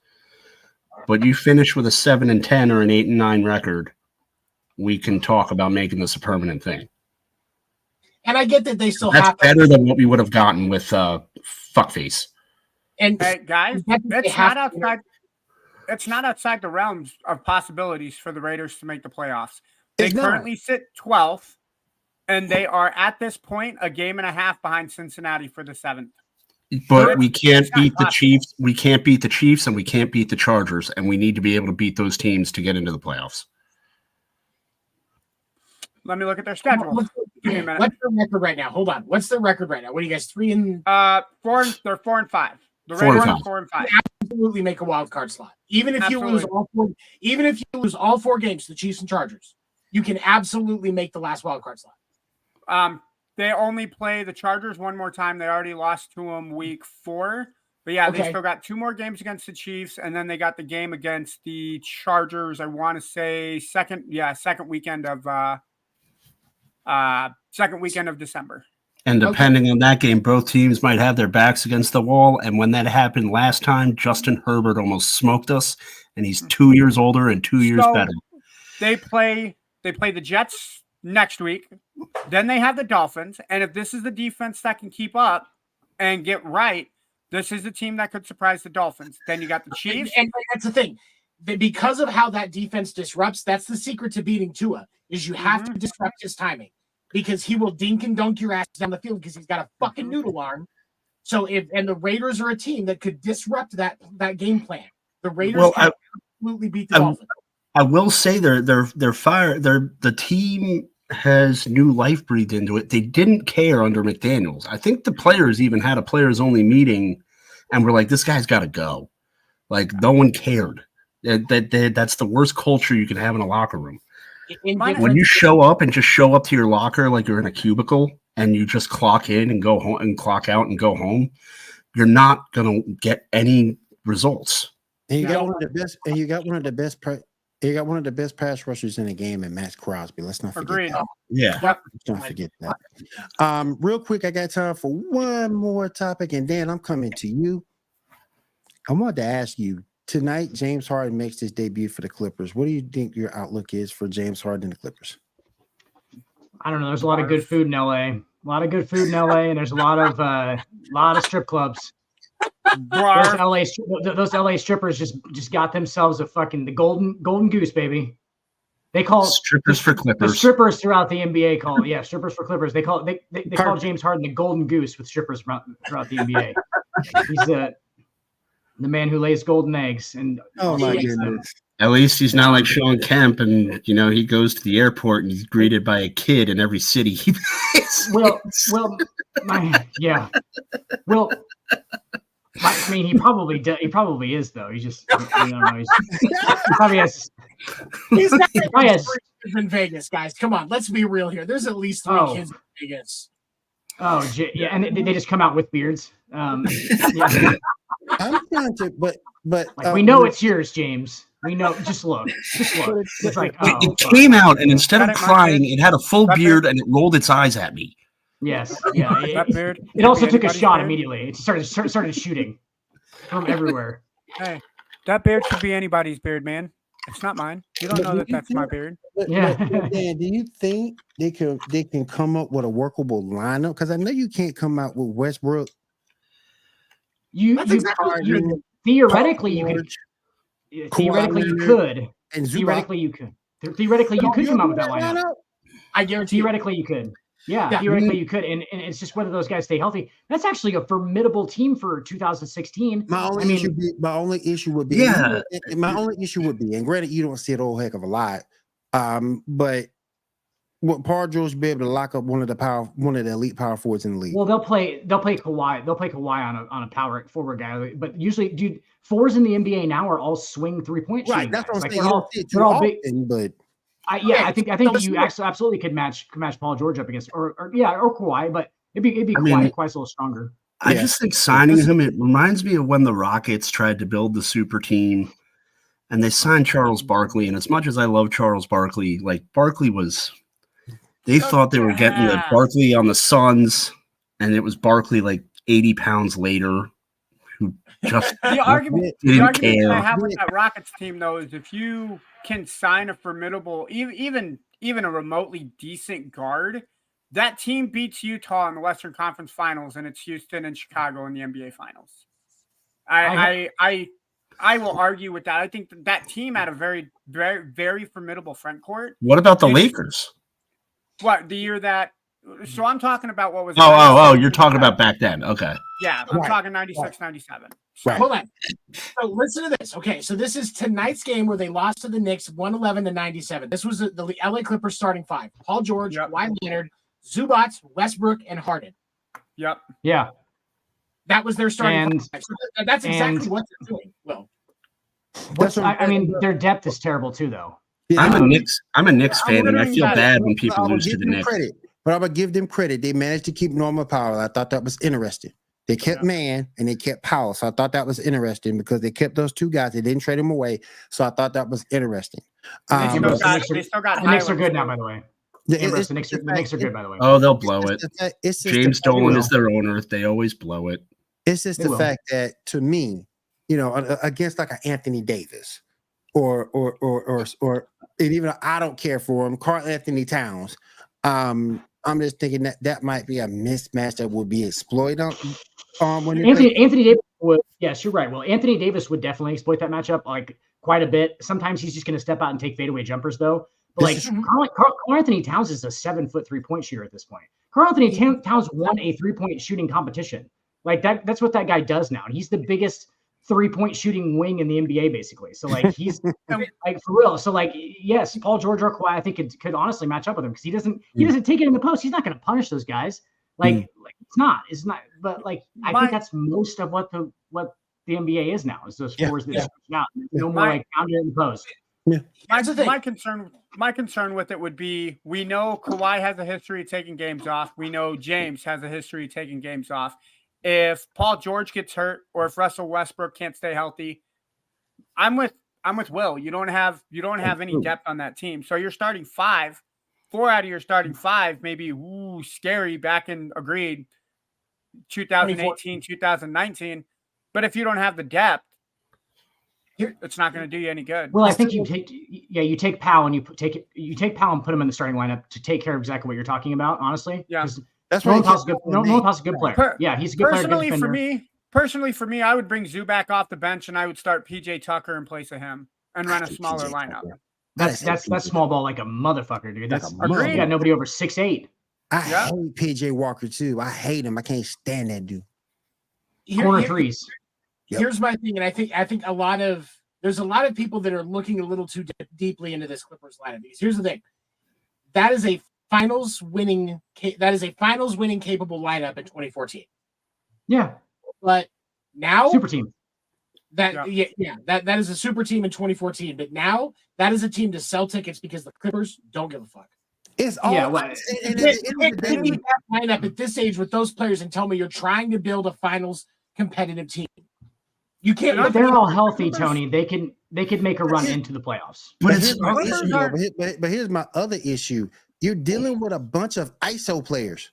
but you finish with a 7-10 or an 8-9 record, we can talk about making this a permanent thing. And I get that they still That's have better than what we would have gotten with fuckface. And Hey, guys, They it's have not to- outside. It's not outside the realms of possibilities for the Raiders to make the playoffs. They It's not. currently sit 12th, and they are at this point a game and a half behind Cincinnati for the 7th. But we can't It's not beat the possible. Chiefs. We can't beat the Chiefs, and we can't beat the Chargers, and we need to be able to beat those teams to get into the playoffs. Let me look at their schedule. Give me a minute. What's the record right now? Hold on. What's the record right now? What are you guys 3 and They're 4-5. The 4 and Raiders are 5. 4-5. absolutely make a wild card slot? Even if you Absolutely. lose all four, even if you lose all 4 games to the Chiefs and Chargers, you can absolutely make the last wild card slot. They only play the Chargers one more time. They already lost to them week 4. But yeah, they Okay. still got 2 more games against the Chiefs, and then they got the game against the Chargers. I want to say second weekend of December. And depending on that game, both teams might have their backs against the wall. And when that happened last time, Justin Herbert almost smoked us, and he's 2 years older and 2 years So- better. They play the Jets next week. Then they have the Dolphins. And if this is the defense that can keep up and get right, this is a team that could surprise the Dolphins. Then you got the Chiefs. And that's the thing. Because of how that defense disrupts, that's the secret to beating Tua, is you have to disrupt his timing. Because he will dink and dunk your ass down the field because he's got a fucking noodle arm. So and the Raiders are a team that could disrupt that game plan. The Raiders can absolutely beat the Dolphins. I will say the team has new life breathed into it. They didn't care under McDaniels. I think the players even had a players only meeting and were like, this guy's got to go. Like, no one cared. That's the worst culture you can have in a locker room. When you show up and just show up to your locker like you're in a cubicle and you just clock in and go home and clock out and go home, you're not going to get any results. And you got one of the best. And you got one of the best. You got one of the best pass rushers in the game, in Max Crosby. Let's not forget that. Yeah, let's not forget that. Real quick, I got time for one more topic, and Dan, I'm coming to you. I wanted to ask you tonight. James Harden makes his debut for the Clippers. What do you think your outlook is for James Harden and the Clippers? I don't know. There's a lot of good food in LA. A lot of good food in LA, and there's a lot of strip clubs. Those LA strippers just got themselves the golden goose, baby. They call strippers for Clippers. The strippers throughout the NBA call strippers for Clippers. They call James Harden the golden goose with strippers throughout the NBA. He's the man who lays golden eggs. And oh my goodness. At least he's not like Sean Kemp, and he goes to the airport and he's greeted by a kid in every city he visits. I mean, he probably is though. He just, I don't know. He probably has. He's not in Vegas, guys. Come on, let's be real here. There's at least 3 kids in Vegas. Oh, yeah, and they just come out with beards. I'm trying to, but we know it's yours, James. We know. Just look. It's like it came out, and instead of crying, it had a full beard and it rolled its eyes at me. Yes, yeah. It also took a shot immediately. It started shooting from everywhere. Hey, that beard could be anybody's beard, man. It's not mine. You don't know that that's my beard. But Dan, do you think they can come up with a workable lineup? Because I know you can't come out with Westbrook. Theoretically, you could. Theoretically, you could. And theoretically, you could. Theoretically, you could come out with that lineup. I guarantee. Theoretically, you could. Yeah, theoretically you could, and it's just whether those guys stay healthy. That's actually a formidable team for 2016. My only issue would be, and granted, you don't see it a whole heck of a lot, but what Paul George be able to lock up one of the elite power forwards in the league. Well, they'll play Kawhi. They'll play Kawhi on a power forward guy, but usually, dude, fours in the NBA now are all swing 3-point shooting. Right, that's what I'm saying. They're all big, but. I think you absolutely could match Paul George up against or Kawhi, but it'd be Kawhi's a little stronger. I just think signing him, it reminds me of when the Rockets tried to build the super team and they signed Charles Barkley. And as much as I love Charles Barkley, like Barkley they thought they were getting the Barkley on the Suns, and it was Barkley like 80 pounds later who just the argument care. I have with that Rockets team though is if you can sign a formidable, even a remotely decent guard, that team beats Utah in the Western Conference Finals, and it's Houston and Chicago in the NBA Finals. I will argue with that. I think that team had a very, very, very formidable front court. What about the Lakers? What, the year that? So I'm talking about what was. You're talking about back then. Okay. Yeah, I'm talking 96, 97. Right. Hold on. So listen to this. Okay, so this is tonight's game where they lost to the Knicks 111-97. This was the LA Clippers starting 5. Paul George, Kawhi Leonard, Zubac, Westbrook, and Harden. Yep. Yeah. That was their starting 5. So that's exactly what they're doing. Well, their depth is terrible too, though. Yeah, I'm a Knicks fan, and I feel bad when people lose to the Knicks. But I'm going to give them credit. They managed to keep Norman Powell. I thought that was interesting. They kept Mann and they kept Powell. So I thought that was interesting because they kept those 2 guys. They didn't trade them away. So I thought that was interesting. They still got the Knicks are good now, by the way. The Knicks are good, by the way. Oh, they'll blow it. James Dolan is their owner. They always blow it. It's just the fact that, to me, against like an Anthony Davis, or and even though I don't care for him, Karl Anthony Towns. I'm just thinking that might be a mismatch that would be exploited on when Anthony Davis would. Yes, you're right. Well, Anthony Davis would definitely exploit that matchup like quite a bit. Sometimes he's just going to step out and take fadeaway jumpers though. But like Karl Anthony Towns is a 7-foot 3-point shooter at this point. Karl Anthony Towns won a 3-point shooting competition. Like that's what that guy does now. He's the biggest 3-point shooting wing in the NBA, basically. So like he's like for real. So like yes, Paul George or Kawhi, I think could honestly match up with him because he doesn't take it in the post. He's not going to punish those guys. Like it's not. But like I think that's most of what the NBA is now. Is those fours that switch out. No more like counter in the post. Yeah. My concern with it would be we know Kawhi has a history of taking games off. We know James has a history of taking games off. If Paul George gets hurt or if Russell Westbrook can't stay healthy, I'm with Will. You don't have any depth on that team. So you're starting 5. 4 out of your starting 5, maybe scary back in 2018, 2019. But if you don't have the depth, it's not going to do you any good. Well, I think you take Powell and you take Powell and put him in the starting lineup to take care of exactly what you're talking about. Honestly, yeah, that's Nolan Powell's a good player. Yeah, he's a good player. Personally, for me, I would bring Zubac off the bench and I would start PJ Tucker in place of him and run a smaller lineup. That's small ball like a motherfucker, dude. That's agreed. You got nobody over 6'8". I hate PJ Walker too. I hate him. I can't stand that dude. Corner threes. Here's my thing, and I think there's a lot of people that are looking a little too deeply into this Clippers lineup. Because here's the thing, that is a finals winning capable lineup in 2014. Yeah, but now super team. That is a super team in 2014. But now that is a team to sell tickets because the Clippers don't give a fuck. It's all that lineup at this age with those players and tell me you're trying to build a finals competitive team. You can't. But they're all healthy, Tony. They could make a run into the playoffs. But here's my other issue. You're dealing with a bunch of ISO players.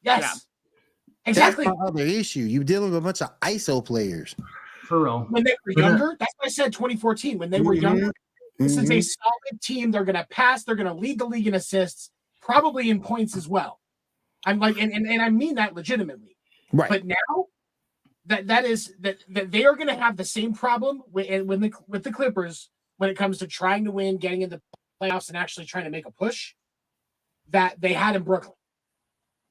Yes. Yeah. Exactly. That's my other issue. You're dealing with a bunch of ISO players. For real. When they were younger, that's why I said 2014. When they were younger, this is a solid team. They're going to pass. They're going to lead the league in assists, probably in points as well. I'm like, and I mean that legitimately. Right. But now that they are going to have the same problem with the Clippers when it comes to trying to win, getting into playoffs, and actually trying to make a push that they had in Brooklyn.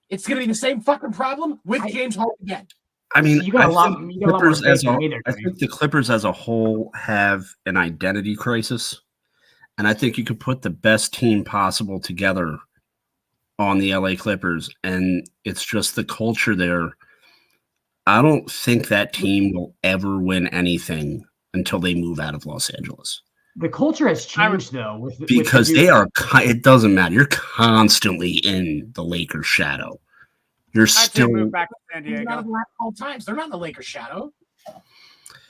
It's going to be the same fucking problem with James Harden again. I mean, I think the Clippers as a whole have an identity crisis, and I think you could put the best team possible together on the LA Clippers, and it's just the culture there. I don't think that team will ever win anything until they move out of Los Angeles. The culture has changed, though. Because they are – it doesn't matter. You're constantly in the Lakers' shadow. You're still – move back to San Diego. All times. They're not in the Lakers' shadow.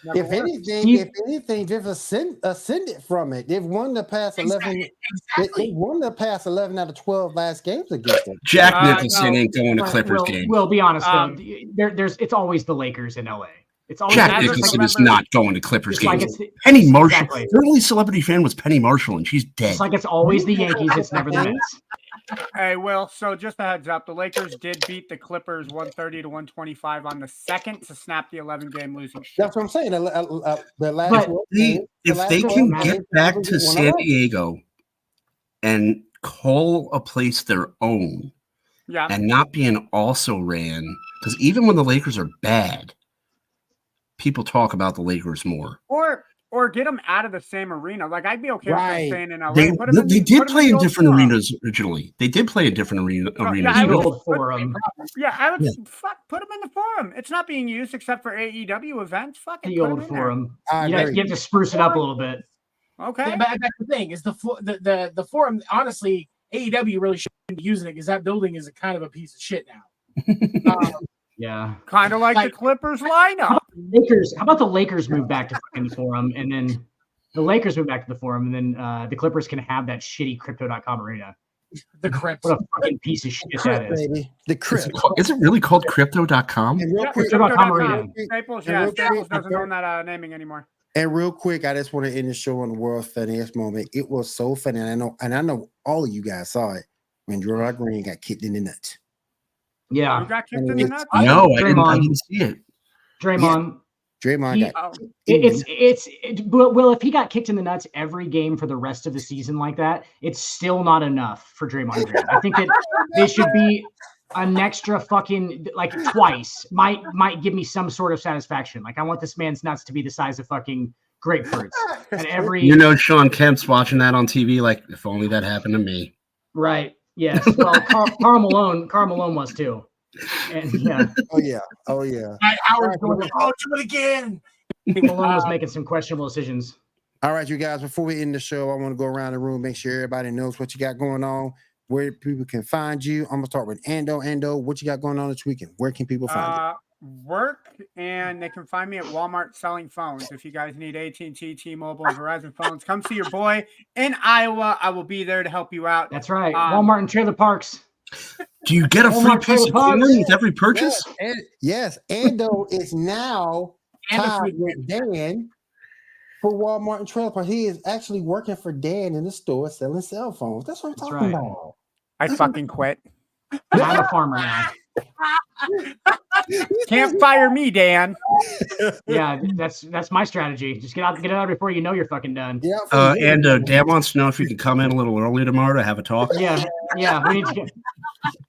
If anything, they've ascended from it. They've won the past 11. Exactly. They won the past 11 out of 12 last games against them. Jack Nicholson ain't going to Clippers game. We'll be honest though. It's always the Lakers in LA. It's always Jack Nicholson is not going to Clippers games. Penny Marshall. Exactly. Their only celebrity fan was Penny Marshall, and she's dead. It's like it's always the Yankees. It's never the Mets. Hey, Will, so just a heads up, the Lakers did beat the Clippers 130-125 on the second to snap the 11-game losing streak. That's what I'm saying. If they can get back to San Diego and call a place their own and not be an also ran, because even when the Lakers are bad, people talk about the Lakers more. Or get them out of the same arena. Like, I'd be okay with them staying in LA. They did play in different arenas originally. They did play in different arenas. Forum. I would put them in the Forum. It's not being used except for AEW events. Fuck it. The old Forum. You have to spruce it up a little bit. Okay. Yeah, but that's the thing is the Forum. Honestly, AEW really shouldn't be using it because that building is a kind of a piece of shit now. Yeah, kind of like the Clippers lineup. How about the Lakers move back to fucking the Forum, and then the Lakers move back to the Forum, and then the Clippers can have that shitty Crypto.com arena. The Crypt. What a fucking piece of shit that is. Baby. The Crypt. Is it really called Crypto.com? Crypto.com arena. Staples doesn't own that naming anymore. And real quick, I just want to end the show on the world's funniest moment. It was so funny, and I know all of you guys saw it when Draymond Green got kicked in the nuts. Who Yeah, got kicked in the nuts? No, I Draymond. didn't see it. Draymond. Draymond He- got Oh, Well, if he got kicked in the nuts every game for the rest of the season like that, it's still not enough for Draymond Green. I think that they should be an extra fucking like twice. Might give me some sort of satisfaction. Like I want this man's nuts to be the size of fucking grapefruits. And every You know, Sean Kemp's watching that on TV. Like, if only that happened to me. right, yes. Well, Karl Malone was too. And yeah, oh yeah. Howard's going, oh, do it again. Malone was making some questionable decisions. All right, you guys, before we end the show, I want to go around the room, make sure everybody knows what you got going on, where people can find you. I'm going to start with Ando. Ando, what you got going on this weekend? Where can people find work, and they can find me at Walmart selling phones. If you guys need AT&T, T-Mobile, and Verizon phones, come see your boy in Iowa. I will be there to help you out. That's right. Walmart and trailer parks. Do you get a free piece of corn with every purchase? Yes, Ando is now tied with Dan for Walmart and Trailer Park. He is actually working for Dan in the store selling cell phones. That's what I'm talking about. I fucking quit. I'm a farmer now. Can't fire me, Dan. Yeah, that's my strategy. Just get out before you know you're fucking done. Yeah, And Dan wants to know if you can come in a little early tomorrow to have a talk. Yeah, we need to get.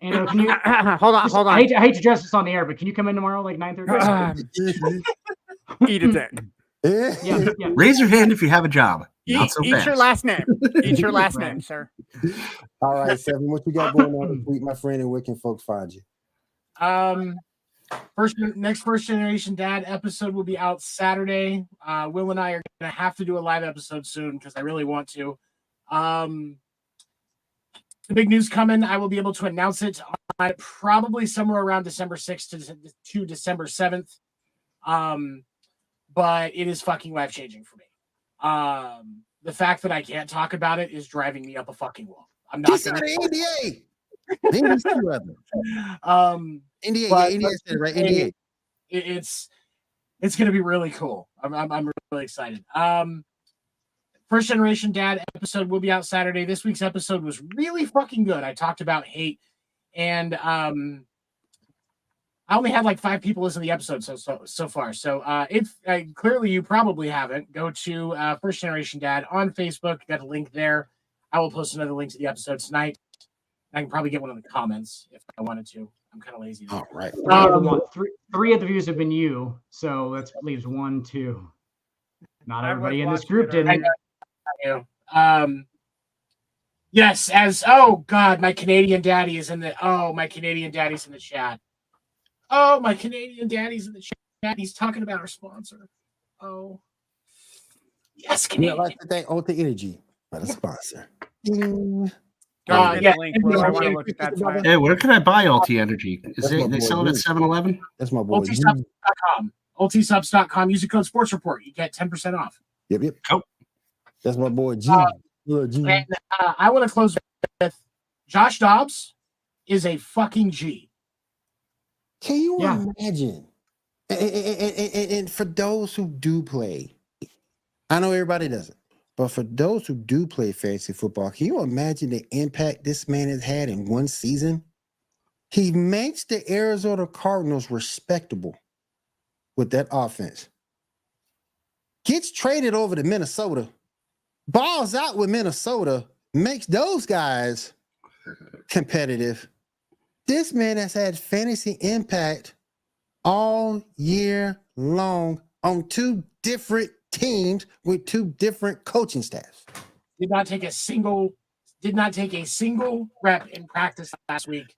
And can you hold on. I hate to address this on the air, but can you come in tomorrow like 9:30? Eat a dick. Yeah. Raise your hand if you have a job. Not so Eat fast. your last name. Eat your last name, sir. All right, Seven, what you got going on this week, my friend, and where can folks find you? Next First Generation Dad episode will be out Saturday. Will and I are gonna have to do a live episode soon because I really want to. The big news coming. I will be able to announce it on probably somewhere around December 6th to December 7th. But it is fucking life-changing for me. The fact that I can't talk about it is driving me up a fucking wall. I'm not He's gonna NDA. NDA, NDA said it, right? NDA. It's gonna be really cool. I'm really excited. First Generation Dad episode will be out Saturday. This week's episode was really fucking good. I talked about hate, and I only had like 5 people listen to the episode so far. So if clearly you probably haven't, go to First Generation Dad on Facebook. Got a link there. I will post another link to the episode tonight. I can probably get one in the comments if I wanted to. I'm kind of lazy. All right. Three of the views have been you, so that leaves 1, 2. Not everybody in this group didn't. Yes, oh god, my Canadian daddy is in the my Canadian daddy's in the chat. Oh, my Canadian daddy's in the chat. He's talking about our sponsor. Oh, yes, Canadian. I'd like to thank Ultra Energy for the sponsor. Yeah. Link where I want to look at that site. Hey, where can I buy Ulti Energy? That's my They boy, sell it at dude. 7-Eleven? That's my boy. Ultisubs.com. Ultisubs.com. Use the code Sports Report. You get 10% off. Yep. Cool. That's my boy G. Little G. And I want to close with Josh Dobbs is a fucking G. Can you imagine? And for those who do play, I know everybody doesn't, but for those who do play fantasy football, can you imagine the impact this man has had in one season? He makes the Arizona Cardinals respectable with that offense. Gets traded over to Minnesota, balls out with Minnesota, makes those guys competitive. This man has had fantasy impact all year long on 2 different teams with 2 different coaching staffs. Did not take a single rep in practice last week.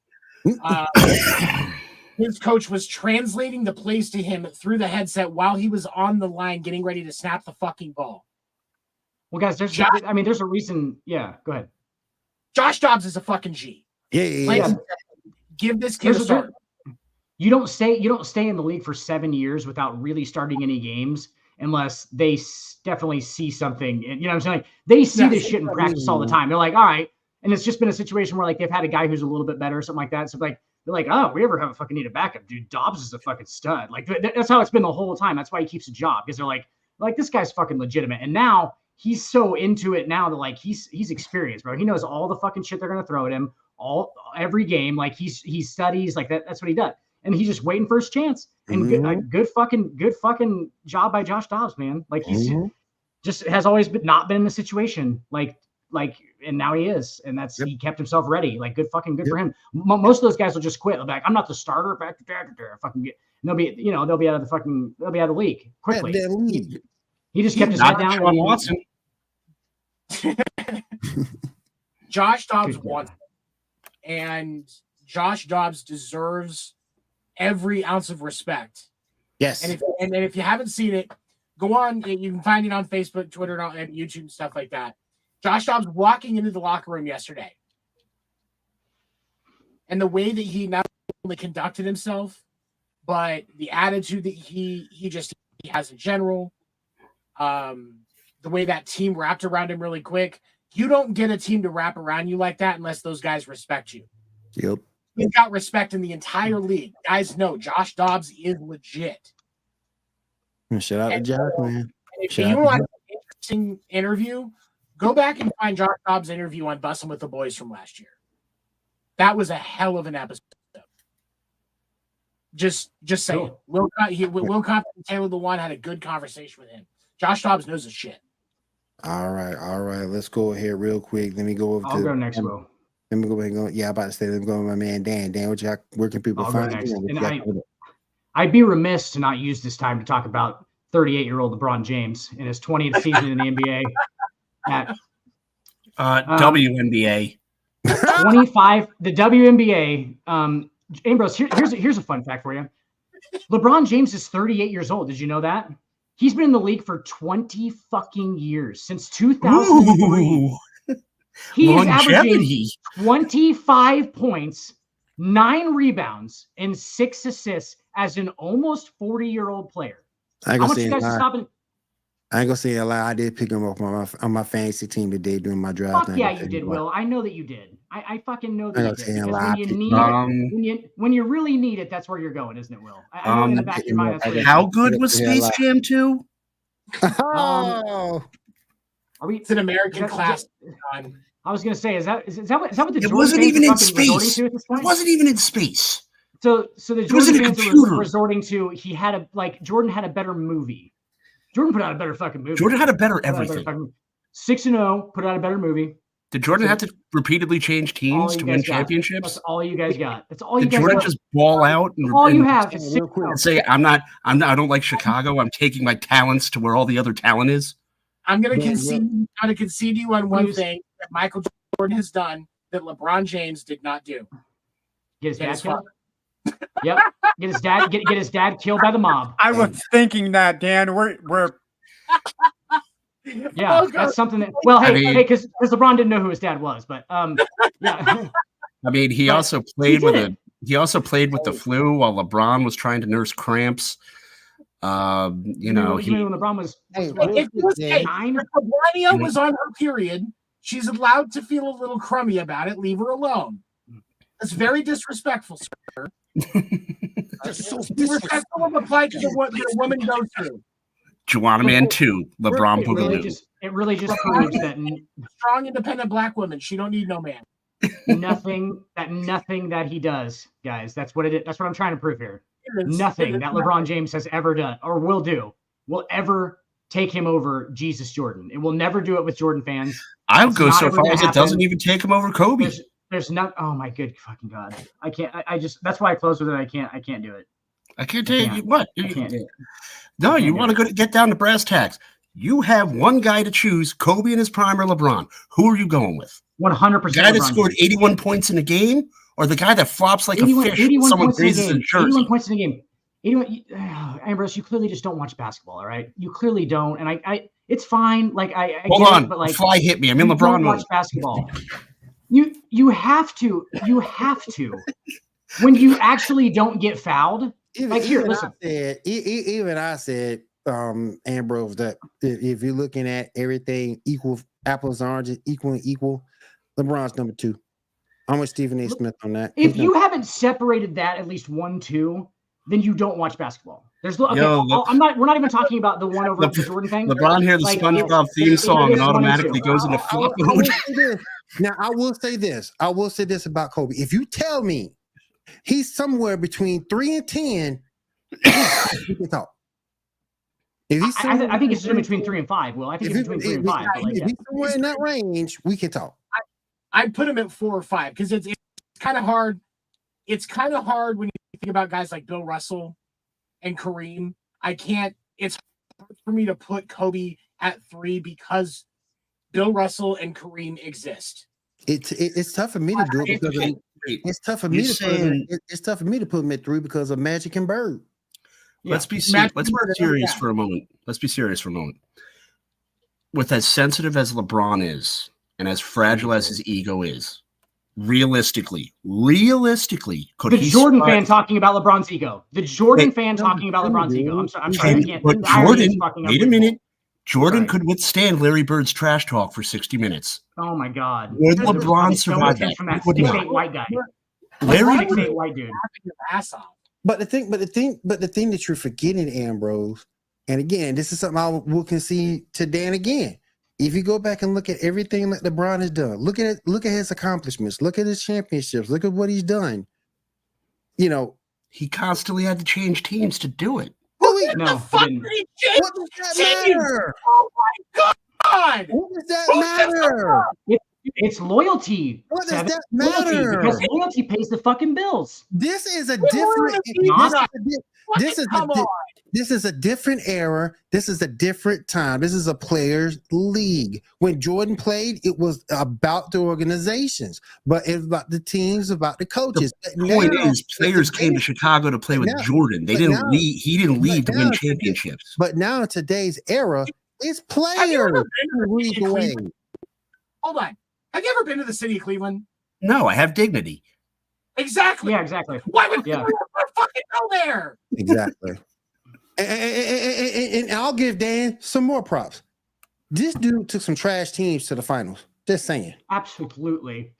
His coach was translating the plays to him through the headset while he was on the line getting ready to snap the fucking ball. Well, guys, there's a reason. Yeah, go ahead. Josh Dobbs is a fucking G. Yeah. Give this kid a start. You don't stay in the league for 7 years without really starting any games unless they definitely see something. You know what I'm saying? Like, they see this shit in practice all the time. They're like, all right. And it's just been a situation where like they've had a guy who's a little bit better or something like that. So like they're like, oh, we ever have a fucking need a backup, dude. Dobbs is a fucking stud. Like that's how it's been the whole time. That's why he keeps a job, because they're like, Like this guy's fucking legitimate. And now he's so into it now that like he's experienced, bro. He knows all the fucking shit they're gonna throw at him every game. Like he studies like that. That's what he does. And he's just waiting for his chance. And good fucking job by Josh Dobbs, man. Like he's just has always not been in the situation. Like, and now he is, and that's he kept himself ready. Like good for him. Most of those guys will just quit. They'll be like, I'm not the starter. Back to fucking get. And they'll be out of the league quickly. He just kept his head down. Sean Watson. Josh Dobbs wants it. And Josh Dobbs deserves every ounce of respect. Yes. And if you haven't seen it, go on. You can find it on Facebook, Twitter, and YouTube and stuff like that. Josh Dobbs walking into the locker room yesterday, and the way that he not only conducted himself, but the attitude that he has in general, the way that team wrapped around him really quick. You don't get a team to wrap around you like that unless those guys respect you. Yep. He's got respect in the entire league. Guys know Josh Dobbs is legit. Shout out to Josh, man. If you want an interesting interview, go back and find Josh Dobbs' interview on Bussin' with the Boys from last year. That was a hell of an episode. Just saying. Will Compton and Taylor Lewan had a good conversation with him. Josh Dobbs knows his shit. All right. Let's go ahead real quick. Let me go over I'll go next, Will. Let me go ahead and go. Yeah, I'm about to say, let me go with my man Dan. Dan, where can people find you? And I'd be remiss to not use this time to talk about 38-year-old LeBron James in his 20th season in the NBA. WNBA. 25, the WNBA. Ambrose, here's a fun fact for you. LeBron James is 38 years old. Did you know that? He's been in the league for 20 fucking years, since 2003. Ooh. He is averaging 25 points, 9 rebounds, and 6 assists as an almost 40-year-old player. I want you guys to stop and I ain't gonna say a lie. I did pick him up on my fantasy team today doing my draft. Fuck yeah, you did, Will. I know that you did. I fucking know that you did. Because when you need it, when you really need it, that's where you're going, isn't it, Will? I know in the back of your mind. How good was Space Jam 2? Oh, are we? It's an American classic. I was gonna say, is that what the It wasn't even in space. It wasn't even in space. So the Jordan fans were resorting to Jordan had a better movie. Jordan put out a better fucking movie. Jordan had a better everything. 6-0, put out a better movie. Did Jordan have to repeatedly change teams to win championships? That's all you guys got. That's all you Did guys Jordan got. just ball out and all you have and say, I don't like Chicago. I'm taking my talents to where all the other talent is. I'm gonna concede you on one thing that Michael Jordan has done that LeBron James did not do. Get his dad killed. Yep. Get his dad killed by the mob. I was thinking that, Dan. We're yeah, that's something that. Well, hey, because LeBron didn't know who his dad was, but yeah. I mean, he also played with the flu while LeBron was trying to nurse cramps. When LeBron was Melania was on her period, she's allowed to feel a little crummy about it. Leave her alone. That's very disrespectful, sir. Disrespectful of a plight that a woman goes through. Juana Man 2, LeBron Boogaloo. It really just proves that strong, independent black woman. She don't need no man. Nothing that he does, guys. That's what it is. That's what I'm trying to prove here. Nothing that LeBron James has ever done or will do will ever take him over Jesus Jordan. It will never do it with Jordan fans. I'll go so far as it doesn't even take him over Kobe. There's not. Oh my good fucking God! I can't. I just. That's why I close with it. I can't do it. I can't tell you what. I can't do it. No, you want to get down to brass tacks. You have one guy to choose: Kobe in his prime or LeBron. Who are you going with? 100%. The guy that scored 81 points in a game, or the guy that flops like 81, a fish? 81 Someone points raises in a jersey. 81 points in a game. 81. Ambrose, you clearly just don't watch basketball. All right, you clearly don't, and I it's fine. Like I hold get on, it, but like fly hit me. I'm in LeBron. Don't watch basketball. You have to. When you actually don't get fouled. Listen. I said, Ambrose, that if you're looking at everything equal, apples and oranges, equal, LeBron's number 2. I'm with Stephen A. Smith on that. If you haven't separated that at least 1-2, then you don't watch basketball. There's okay. Yo, We're not even talking about the one over the Jordan thing. LeBron hear the Like, SpongeBob theme song and automatically goes into I flop will mode. say this. Now, I will say this. I will say this about Kobe. If you tell me he's somewhere between 3 and 10, we can talk. If he's I think it's between 3 and 5. Well, I think it's between 3 and 5. But like, if he's somewhere in that range, we can talk. I'd put him at 4 or 5 because it's kind of hard. It's kind of hard when you think about guys like Bill Russell and Kareem. It's hard for me to put Kobe at 3 because Bill Russell and Kareem exist. It's tough for me to do it because it's tough for me it's tough for me to put him at 3 because of Magic and Bird. Let's be serious for a moment. Let's be serious for a moment. With as sensitive as LeBron is, and as fragile as his ego is, realistically, could the he Jordan start- fan talking about LeBron's ego? The Jordan fan talking about LeBron's ego. I'm sorry. I can't. But the irony is Jordan, fucking wait a unbelievable. minute. Jordan Right. could withstand Larry Bird's trash talk for 60 minutes. Oh my God. Would There's LeBron probably so survive much that? from that Would 6'8" not. white guy? Larry 6'8" white dude. Laughing your ass off. But the thing that you're forgetting, Ambrose, and again, this is something I will concede to Dan again. If you go back and look at everything that LeBron has done, look at his accomplishments, look at his championships, look at what he's done. You know, He constantly had to change teams to do it. No, he didn't. what does that matter? Oh my God! What does that matter? It's loyalty. What does Seven. that Loyalty, matter? because loyalty pays the fucking bills. This is a What different. Come on. This is a different era. This is a different time. This is a players' league. When Jordan played, it was about the organizations, but it was about the teams, about the coaches. The point is, players came to Chicago to play with now- Jordan. They but didn't now- leave. He didn't leave to but win now- championships. But now in today's era, it's Have you players ever been who to the lead city the of way. Cleveland? Hold on. Have you ever been to the city of Cleveland? No, I have dignity. Exactly. Yeah, exactly. Why would Yeah. you fucking go there? Exactly. and I'll give Dan some more props. This dude took some trash teams to the finals. Just saying. Absolutely.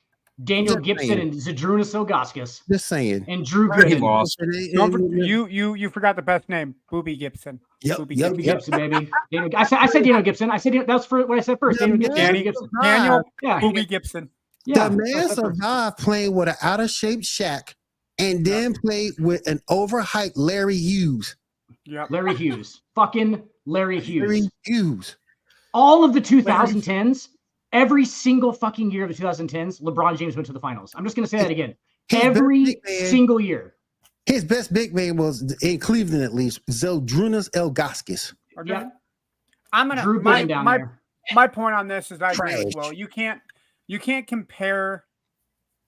Daniel Just Gibson saying. and Zadrunas Ilgauskas Just saying. and Drew He Gooden. lost. You forgot the best name, Booby Gibson. Yep, Booby yep, Daniel yep. Gibson, baby. I said Daniel Gibson. I said that's for what I said first. Daniel Gibson. Danny, Gibson. Daniel Yeah. Booby Gibson. Yeah. The man that's what I said first. survived playing with an out of shape Shaq and then played with an overhyped Larry Hughes. Yep. Larry Hughes. Fucking Larry Hughes. Larry Hughes. All of the 2010s, every single fucking year of the 2010s, LeBron James went to the finals. I'm just going to say that again. His Every best big man- single year. His best big man was in Cleveland, at least, Zadrunas Ilgauskas. Okay. Yep. I'm gonna Drew my, Gooden down my, there. my point on this is I agree with Trash. Will. You can't compare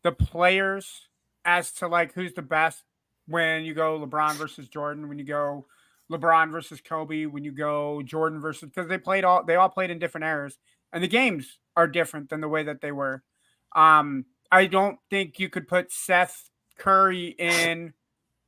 the players as to like who's the best when you go LeBron versus Jordan, when you go LeBron versus Kobe, when you go Jordan versus, because they all played in different eras and the games are different than the way that they were. I don't think you could put Seth Curry in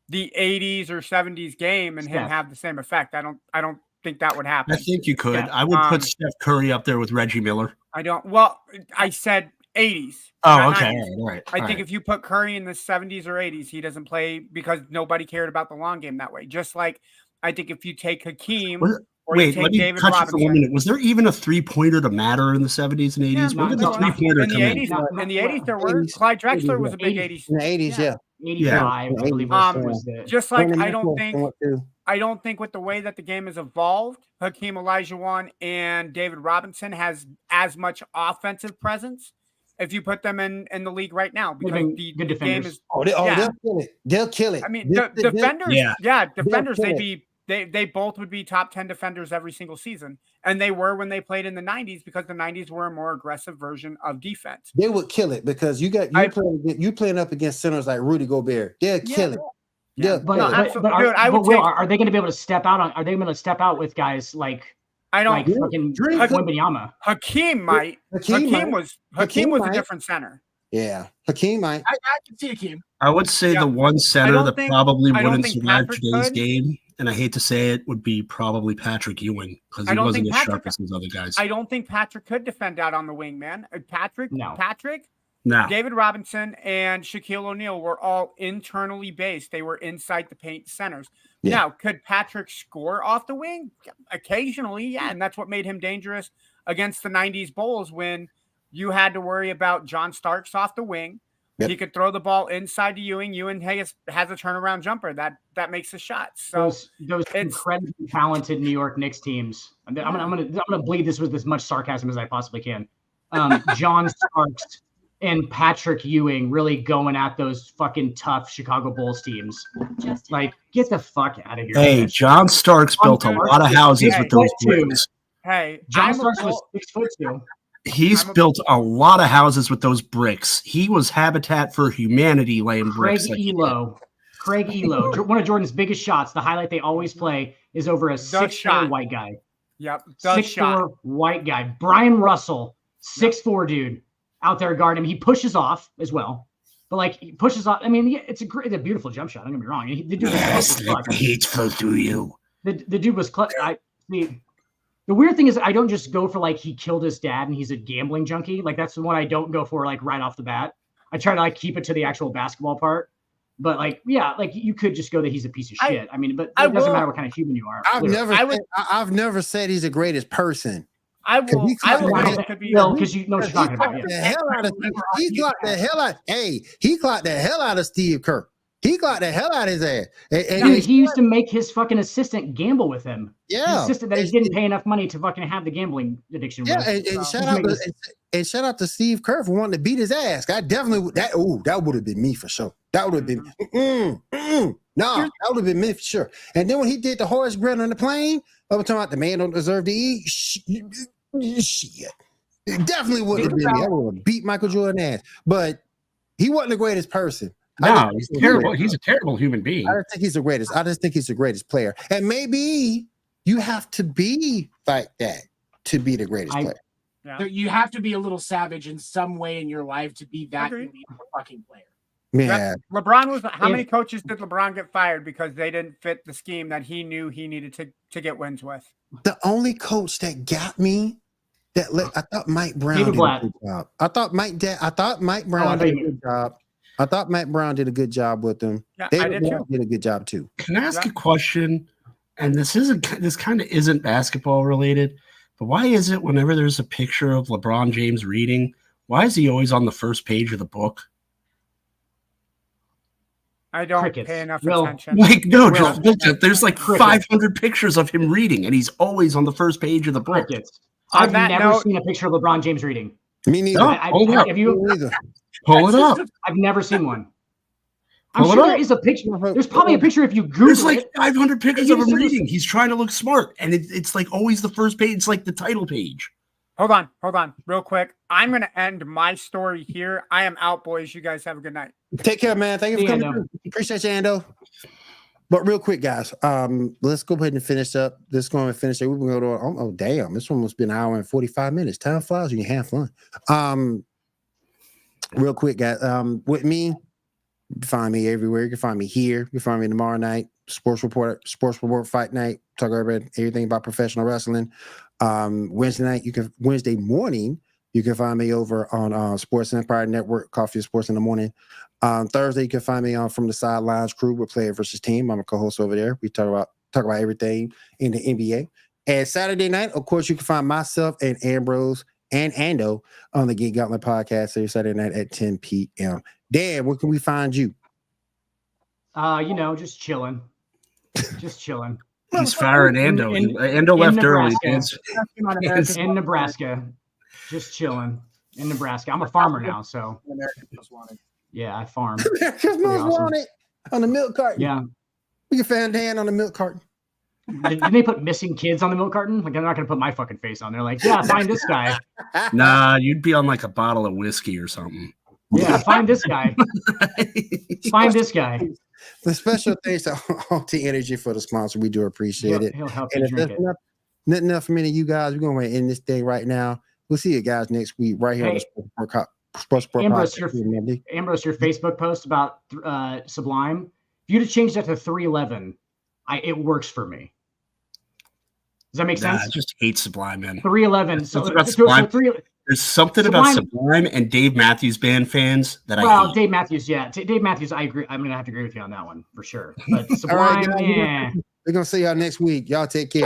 the 80s or 70s game and him Steph. have the same effect. I don't think that would happen. I think you could. Yeah. I would put Um, Steph Curry up there with Reggie Miller. I don't. Well, I said 80s. Oh, not okay. 90s. All right. I think if you put Curry in the 70s or 80s, he doesn't play because nobody cared about the long game that way. Just like I think if you take Hakeem Was- or you Wait, take let me David cut you for 1 Robinson. minute. Was there even a three-pointer to matter in the 70s and 80s? Yeah, When did no, the no, three-pointer In the come in? 80s, No, in the 80s there were. 80s. Clyde Drexler was a big 80s. 80s. In the 80s, yeah. 85, I believe Um, was the Just like Brandon I don't Mitchell think went too. I don't think with the way that the game has evolved, Hakeem Olajuwon and David Robinson has as much offensive presence if you put them in the league right now because been the good game defenders. is. They'll Yeah. kill it. They'll kill it. I mean, This- the this- defenders, Yeah. defenders, kill they both would be top 10 defenders every single season, and they were when they played in the 90s because the 90s were a more aggressive version of defense. They would kill it because you playing up against centers like Rudy Gobert. They'll kill it. Yeah. They'll But, kill it. absolutely. are, Dude, I would but Will, take- are they going to be able to step out on? Are they going to step out with guys like I don't. fucking Drew- Wembanyama? Hakeem might. Hakeem Hakeem might. was a might. different center. Yeah, Hakeem might. I can see Hakeem. I would say Yeah. the one center don't that think- probably I don't wouldn't think survive Patrick today's could. game, and I hate to say it, would be probably Patrick Ewing because I he don't wasn't think as sharp Patrick- as those other guys. I don't think Patrick could defend out on the wing, man. Patrick, No. Patrick No. David Robinson and Shaquille O'Neal were all internally based. They were inside the paint centers. Yeah. Now, could Patrick score off the wing? Occasionally, yeah. And that's what made him dangerous against the 90s Bulls when you had to worry about John Starks off the wing. Yep. He could throw the ball inside to Ewing. Ewing has a turnaround jumper that makes a shot. So those incredibly talented New York Knicks teams. I'm gonna bleed this with as much sarcasm as I possibly can. John Starks and Patrick Ewing really going at those fucking tough Chicago Bulls teams. Like, get the fuck out of here. Hey, John Starks built a lot of houses with those bricks. Hey, John Starks was 6'2". He's built a lot of houses with those bricks. He was Habitat for Humanity laying Craig bricks. Craig Elo, one of Jordan's biggest shots. The highlight they always play is over a 6'4" white guy. Yep, 6'4" white guy. Brian Russell, 6'4" dude, out there guarding him. He pushes off as well, but like he pushes off. I mean, it's a beautiful jump shot. Don't get me wrong. The dude was hateful to you. The dude was clutch. The weird thing is, I don't just go for like he killed his dad and he's a gambling junkie. Like that's the one I don't go for like right off the bat. I try to like keep it to the actual basketball part. But like, yeah, like you could just go that he's a piece of shit. I mean, but it doesn't matter what kind of human you are. I've never said he's the greatest person. Because you know what you're talking about. He clocked the hell out of Steve Kerr. He clocked the hell out of his ass. Dude, he used to make his fucking assistant gamble with him. Yeah, his assistant that he didn't pay enough money to fucking have the gambling addiction. Yeah, and shout out to Steve Kerr for wanting to beat his ass. I definitely that would have been me for sure. That would have been that would have been me for sure. And then when he did the Horace Grant on the plane, I was talking about the man don't deserve to eat. Shit. It definitely wouldn't have been me. I would have beat Michael Jordan ass. But he wasn't the greatest person. No, he's terrible. He's a terrible human being. I don't think he's the greatest. I just think he's the greatest player. And maybe you have to be like that to be the greatest player. Yeah. You have to be a little savage in some way in your life to be that elite fucking player. Yeah. LeBron was. How many coaches did LeBron get fired because they didn't fit the scheme that he knew he needed to get wins with? The only coach that got me I thought Mike Brown did a good job. I thought Mike Brown did a good job. I thought Matt Brown did a good job with them. Yeah, David Brown did a good job too. Can I ask a question? And this kind of isn't basketball related, but why is it whenever there's a picture of LeBron James reading, why is he always on the first page of the book? I don't pay enough attention. Like there's like 500 pictures of him reading, and he's always on the first page of the book. I've never seen a picture of LeBron James reading. Me neither. Pull it up. I've never seen one. I'm sure there is a picture. There's probably a picture if you Google There's like 500 pictures of him reading. He's trying to look smart, and it's like always the first page. It's like the title page. Hold on, real quick. I'm going to end my story here. I am out, boys. You guys have a good night. Take care, man. Thank you for coming. Appreciate you, Ando. But real quick, guys, let's go ahead and finish up. Let's go and finish it. We're going to go to, oh, damn. This one must be an hour and 45 minutes. Time flies when you have fun. Real quick, guys, with me, you can find me everywhere. You can find me here. You can find me tomorrow night, Sports Report Fight Night. Talk about everything about professional wrestling. Wednesday morning, you can find me over on Sports Empire Network, Coffee Sports in the Morning. Thursday, you can find me on From the Sidelines Crew with Player versus Team. I'm a co-host over there. We talk about everything in the NBA. And Saturday night, of course, you can find myself and Ambrose and Ando on the Geek Gauntlet podcast every Saturday night at 10 p.m. Dan, where can we find you? Just chilling. Just chilling. He's firing Ando. Ando left early. In Nebraska. Just chilling. In Nebraska. I'm a farmer now, so. Yeah, I farm. America's Most Wanted on the milk carton. Yeah. We can find Dan on the milk carton. Didn't they put missing kids on the milk carton? Like, I'm not going to put my fucking face on there. Like, yeah, find this guy. Nah, you'd be on like a bottle of whiskey or something. Yeah, find this guy. Find this guy. The special thanks to Alti Energy for the sponsor. We do appreciate it. He'll help and you drink it. Nothing else from any of you guys. We're going to end this thing right now. We'll see you guys next week right here on the Sports Report Ambrose, podcast. Ambrose, your Facebook post about Sublime, if you'd have changed that to 311, it works for me. Does that make sense? I just hate Sublime, man. 311. So, Sublime. There's something about Sublime and Dave Matthews Band fans that I hate. Dave Matthews, Dave Matthews, I agree. I'm gonna have to agree with you on that one for sure. But All right, Sublime, guys, we're gonna see y'all next week. Y'all take care.